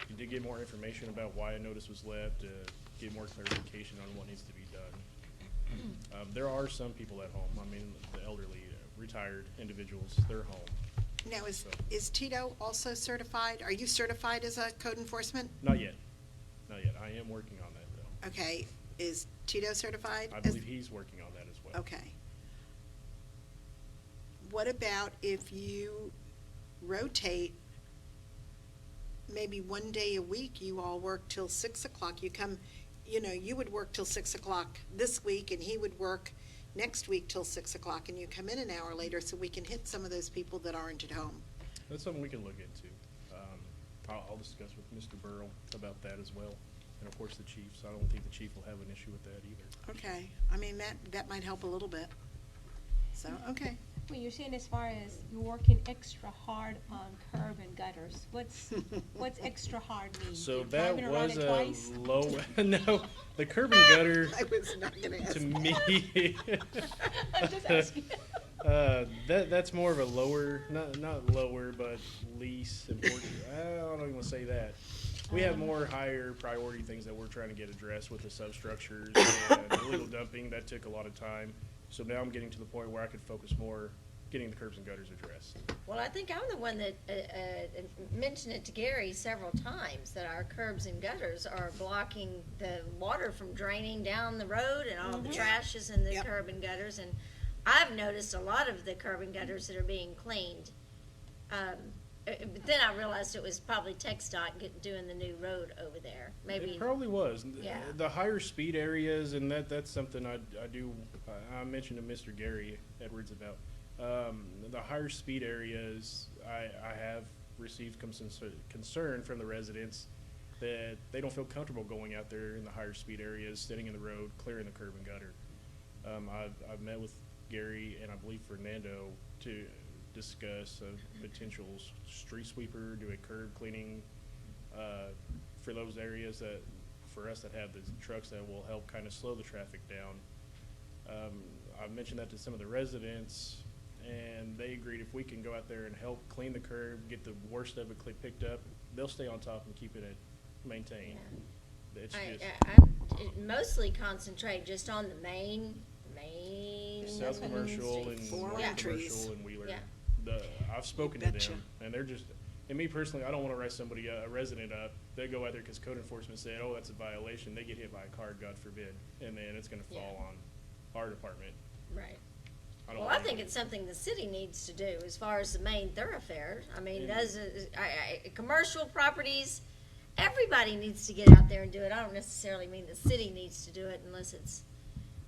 You did get more information about why a notice was left, get more clarification on what needs to be done. There are some people at home. I mean, the elderly, retired individuals, they're home. Now, is Tito also certified? Are you certified as a code enforcement? Not yet. Not yet. I am working on that, though. Okay. Is Tito certified? I as- believe he's working on that as well. Okay. What about if you rotate maybe one day a week, you all work till 6 o'clock. You come, you would work till 6 o'clock this week, and he would work next week till 6 o'clock, and you come in an hour later, so we can hit some of those people that aren't at home. That's something we can look into. I'll discuss with Mr. Burrow about that as well, and of course the chief, so I don't think the chief will have an issue with that either. Okay, I mean, that might help a little bit. So, okay. When you're saying as far as you're working extra hard on curb and gutters, what's extra hard mean? So You're that driving around was it a twice? low, no, the curb and gutter, I was not gonna ask to that. me. I'm just asking. That's more of a lower, not lower, but least important. I don't even want to say that. We have more higher priority things that we're trying to get addressed with the substructures and illegal dumping. That took a lot of time. So now I'm getting to the point where I could focus more getting the curbs and gutters addressed. Well, I think I'm the one that mentioned it to Gary several times, that our curbs and gutters are blocking the water from draining down the road, and all the trash is in the Yep. curb and gutters. And I've noticed a lot of the curb and gutters that are being cleaned. But then I realized it was probably TxDOT doing the new road over there. Maybe. It probably was. Yeah. The higher speed areas, and that's something I mentioned to Mr. Gary Edwards about. The higher speed areas, I have received concern from the residents that they don't feel comfortable going out there in the higher speed areas, sitting in the road, clearing the curb and gutter. I've met with Gary and I believe Fernando to discuss a potential street sweeper, do a curb cleaning for those areas that, for us that have the trucks that will help kind of slow the traffic down. I've mentioned that to some of the residents, and they agreed if we can go out there and help clean the curb, get the worst of it picked up, they'll stay on top and keep it maintained. It's just I mostly concentrate just on the main South Commercial and Four North entries. Commercial and Wheeler. Yeah. I've spoken to Betcha. them, and they're just, and me personally, I don't want to write somebody, a resident up. They go out there because code enforcement said, oh, that's a violation. They get hit by a car, God forbid, and then it's going to fall on our department. Right. I don't Well, want I think anybody- it's something the city needs to do as far as the main thoroughfare. I mean, commercial properties, everybody needs to get out there and do it. I don't necessarily mean the city needs to do it unless it's,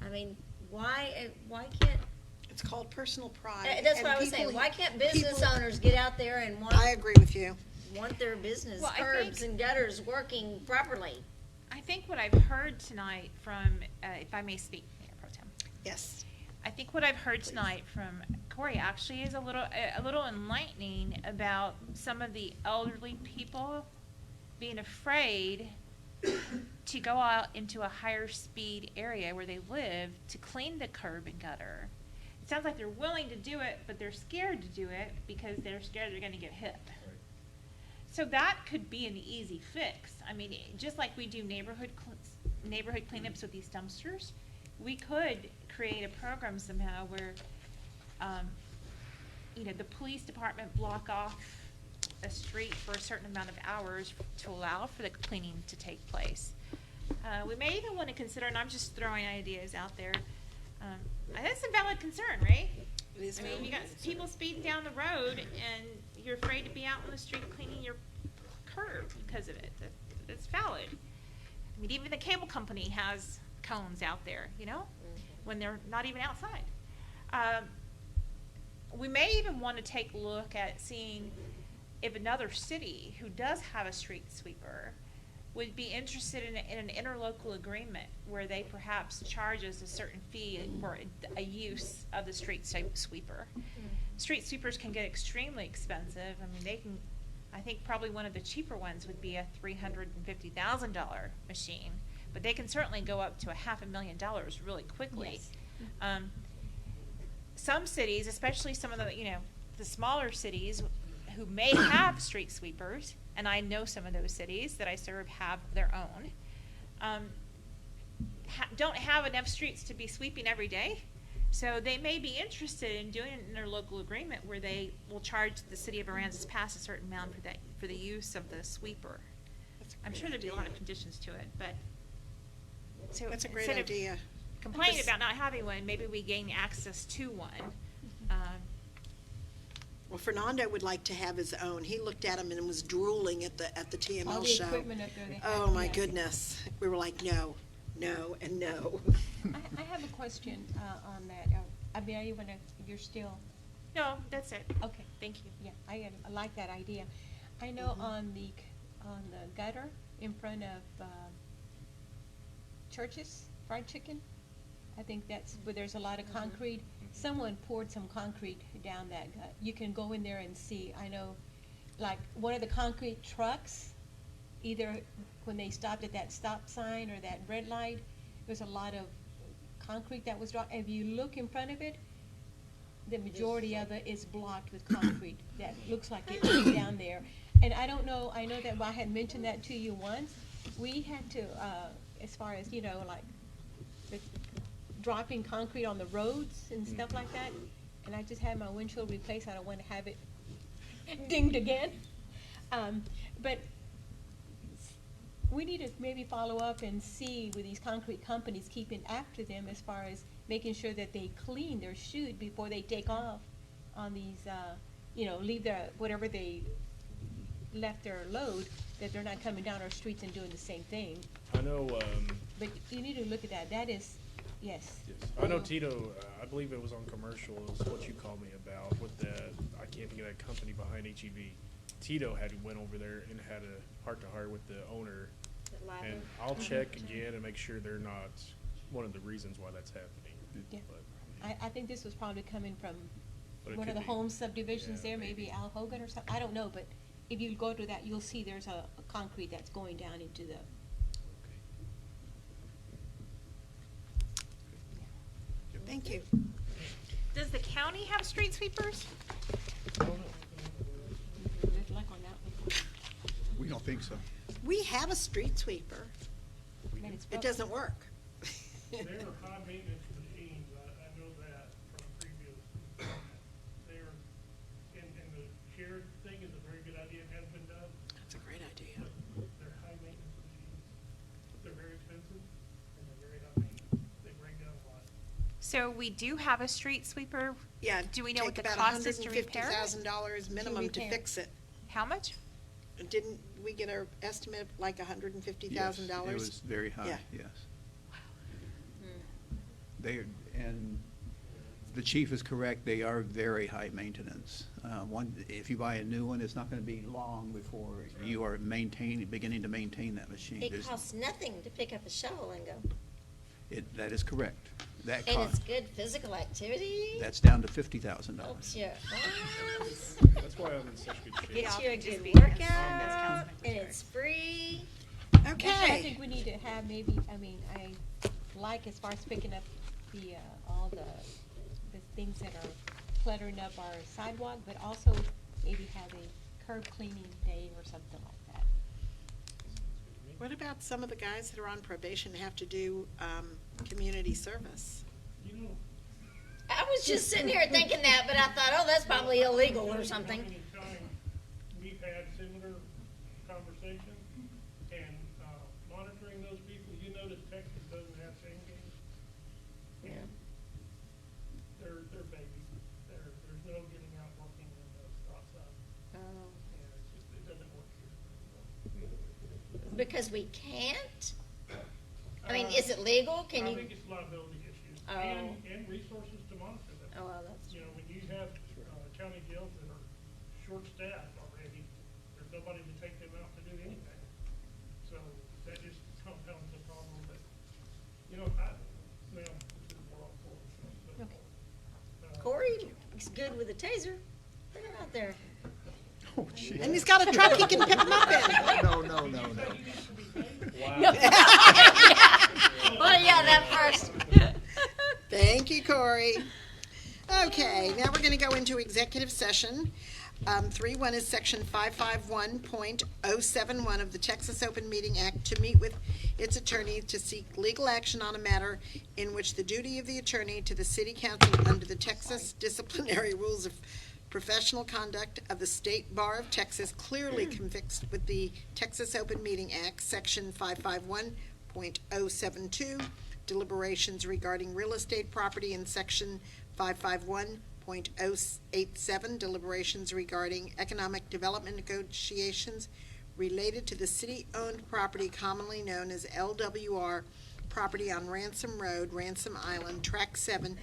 I mean, why can't, It's called personal pride. that's and what I was people- saying, why can't business people- owners get out there and I agree with you. want their business Well, I curbs think- and gutters working properly? I think what I've heard tonight from, if I may speak, Mayor Pro Tem. Yes. I think what I've heard tonight from Corey actually is a little enlightening about some of the elderly people being afraid to go out into a higher speed area where they live to clean the curb and gutter. It sounds like they're willing to do it, but they're scared to do it because they're scared they're gonna get hit. So that could be an easy fix. I mean, just like we do neighborhood cleanups with these dumpsters, we could create a program somehow where, the police department block off a street for a certain amount of hours to allow for the cleaning to take place. We may even want to consider, and I'm just throwing ideas out there, that's a valid concern, right? It is I mean, very you got people speeding down the road and you're afraid to be out on the street cleaning your curb because of it. It's valid. I mean, even the cable company has cones out there, when they're not even outside. We may even want to take a look at seeing if another city who does have a street sweeper would be interested in an interlocal agreement where they perhaps charge us a certain fee for a use of the street sweeper. Street sweepers can get extremely expensive. I mean, I think probably one of the cheaper ones would be a $350,000 machine, but they can certainly go up to $500,000 really quickly. Yes. Some cities, especially some of the smaller cities who may have street sweepers, and I know some of those cities that I serve have their own, don't have enough streets to be sweeping every day. So they may be interested in doing an interlocal agreement where they will charge the city of Aransas Pass a certain amount for the use of the sweeper. I'm sure there'd be a lot of conditions to it, but so That's a great instead of idea. complaining about not having one, maybe we gain access to one. Well, Fernando would like to have his own. He looked at him and was drooling at the TML All the show. equipment up there they Oh, have, my yeah. goodness. We were like, no, no, and no. I have a question on that. Abia, you wanna, you're still, No, that's it. okay. Thank you. Yeah, I like that idea. I know on the gutter in front of Church's Fried Chicken, I think that's where there's a lot of concrete. Someone poured some concrete down that gut. You can go in there and see. I know, like, one of the concrete trucks, either when they stopped at that stop sign or that red light, there's a lot of concrete that was dropped. If you look in front of it, the majority of it is blocked with concrete that looks like it was down there. And I don't know, I know that I had mentioned that to you once. We had to, as far as, you know, like, the dropping concrete on the roads and stuff like that, and I just had my windshield replaced. I don't want to have it dinged again. But we need to maybe follow up and see with these concrete companies keeping after them as far as making sure that they clean their chute before they take off on these, you know, leave their, whatever they left their load, that they're not coming down our streets and doing the same thing. I know, But you need to look at that. That is, yes. I know Tito, I believe it was on commercial, is what you called me about, with the, I can't think of that company behind HEB. Tito went over there and had a heart-to-heart with the owner. And I'll check again and make sure they're not one of the reasons why that's happening. Yeah. But I think this was probably coming from But it one of could the be. home subdivisions Yeah, there, maybe Al Hogan or something. I don't know, but if you go to that, you'll see there's a concrete that's going down into the, Thank you. Does the county have street sweepers? good luck on that one. We don't think so. We have a street sweeper. But it's It broken. doesn't work. They're high maintenance machines, I know that from previous. They're, and the shared thing is a very good idea, it has been done, That's a great idea. but they're high maintenance machines. They're very expensive and they're very high maintenance, they break down a lot. So we do have a street sweeper. Yeah. Do we know what the take cost is to about repair it? $150,000 minimum to repair. fix it. How much? Didn't we get our estimate of like $150,000? Yes, it was very high, Yeah. yes. They, and the chief is correct, they are very high maintenance. If you buy a new one, it's not gonna be long before you are beginning to maintain that machine. It There's- costs nothing to pick up a shovel and go. That is correct. That And it's cost, good physical activity. that's down to $50,000. Helps you. that's why I'm in such good shape. Gets you a good That's workout, and it's free. I Okay. think we need to have maybe, I mean, I like as far as picking up the, all the things that are cluttering up our sidewalk, but also maybe have a curb cleaning day or something like that. What about some of the guys that are on probation and have to do community service? You know, I was just sitting here thinking that, but I thought, oh, that's probably illegal or how something. many times we've had similar conversations and, monitoring those people, you notice Texas doesn't have chain gangs. Yeah. They're babies, there's no getting out working in the stop sign, Oh. and it's just, it doesn't work here. Because we can't? I mean, is it legal? Can I you? think it's liability issues, Oh. and resources to monitor them. Oh, well, that's You know, when you have, county jails that are short-staffed already, there's nobody to take them out to do anything. So that just compounds the problem, but, you know, this is more on board. Okay. Corey is good with a taser. Put him out there. Oh, gee. And he's got a truck he can pick them up in. No. Well, yeah, that first. Thank you, Corey. Okay, now we're gonna go into executive session. 3.1 is section 551.071 of the Texas Open Meeting Act to meet with its attorney to seek legal action on a matter in which the duty of the attorney to the city council under the Texas disciplinary rules of professional conduct of the State Bar of Texas clearly conflicts with the Texas Open Meeting Act, section 551.072, deliberations regarding real estate property, in section 551 1.087, deliberations regarding economic development negotiations related to the city-owned property commonly known as LWR property on Ransom Road, Ransom Island, Track 7,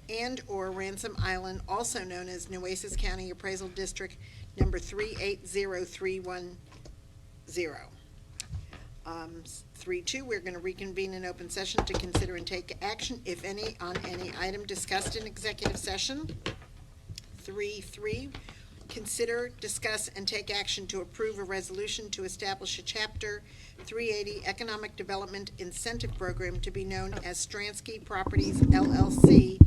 and/or Ransom Island, also known as Nueces County Appraisal District number 380310. 3.2, we're going to reconvene in open session to consider and take action, if any, on any item discussed in executive session. 3.3, consider, discuss, and take action to approve a resolution to establish a Chapter 380 Economic Development Incentive Program to be known as Stransky Properties LLC,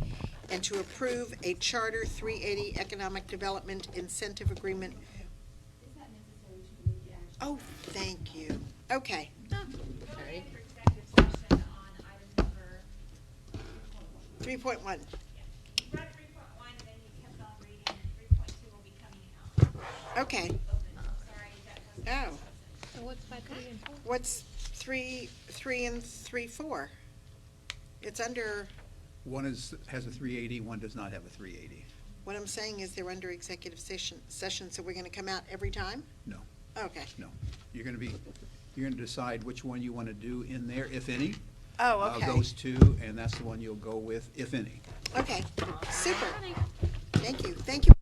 and to approve a Charter 380 Economic Development Incentive Agreement. Oh, thank you. Okay. Sorry. 3.1. You read 3.1 and then you kept on reading, and 3.2 will be coming out. Okay. Sorry, that was. Oh, So what's 5, 3, and 4? what's 3 and 3.4? It's under, One has a 380, one does not have a 380. what I'm saying is they're under executive session, so we're gonna come out every time? No, Okay. no. You're going to decide which one you want to do in there, if any. Oh, Of okay. those two, and that's the one you'll go with, if any. Okay, super. Thank you, thank you.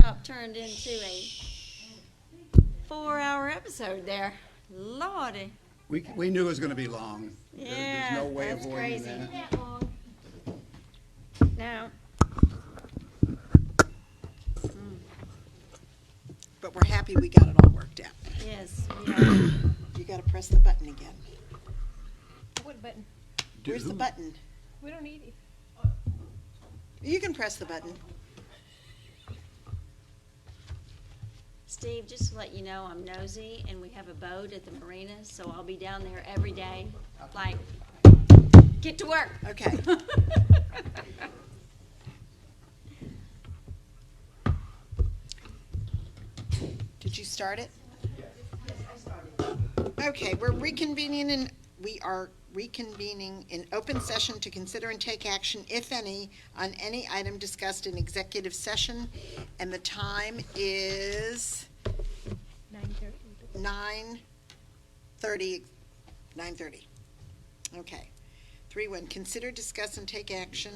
about turned into a 4-hour episode there. Lordy. We knew it was gonna be long. Yeah, There's no way that's avoiding crazy. that. Now, But we're happy we got it all worked out. yes, we are. You gotta press the button again. What button? Where's the button? We don't need it. You can press the button. Steve, just to let you know, I'm nosy, and we have a boat at the marina, so I'll be down there every day, like, get to work. Okay. Did you start it? Okay, we are reconvening in open session to consider and take action, if any, on any item discussed in executive session, and the time is 9:30. 9:30. Okay. 3.1, consider, discuss, and take action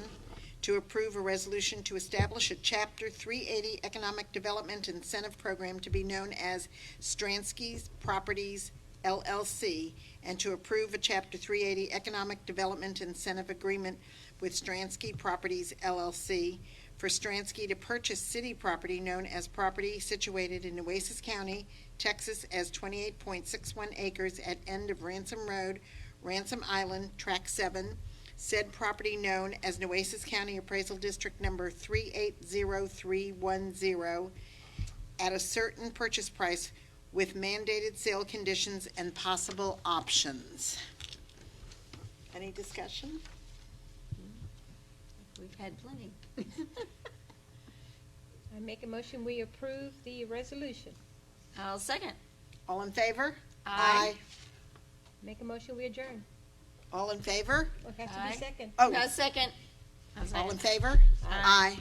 to approve a resolution to establish a Chapter 380 Economic Development Incentive Program to be known as Stransky's Properties LLC, and to approve a Chapter 380 Economic Development Incentive Agreement with Stransky Properties LLC for Stransky to purchase city property known as property situated in Nueces County, Texas as 28.61 acres at end of Ransom Road, Ransom Island, Track 7, said property known as Nueces County Appraisal District Number 380310 at a certain purchase price with mandated sale conditions and possible options. Any discussion? We've had plenty. I make a motion, we approve the resolution. I'll second. All in favor? Aye. Make a motion, we adjourn. All in favor? Will have to Aye. be second. Oh, No, second. all in favor? Aye. Aye.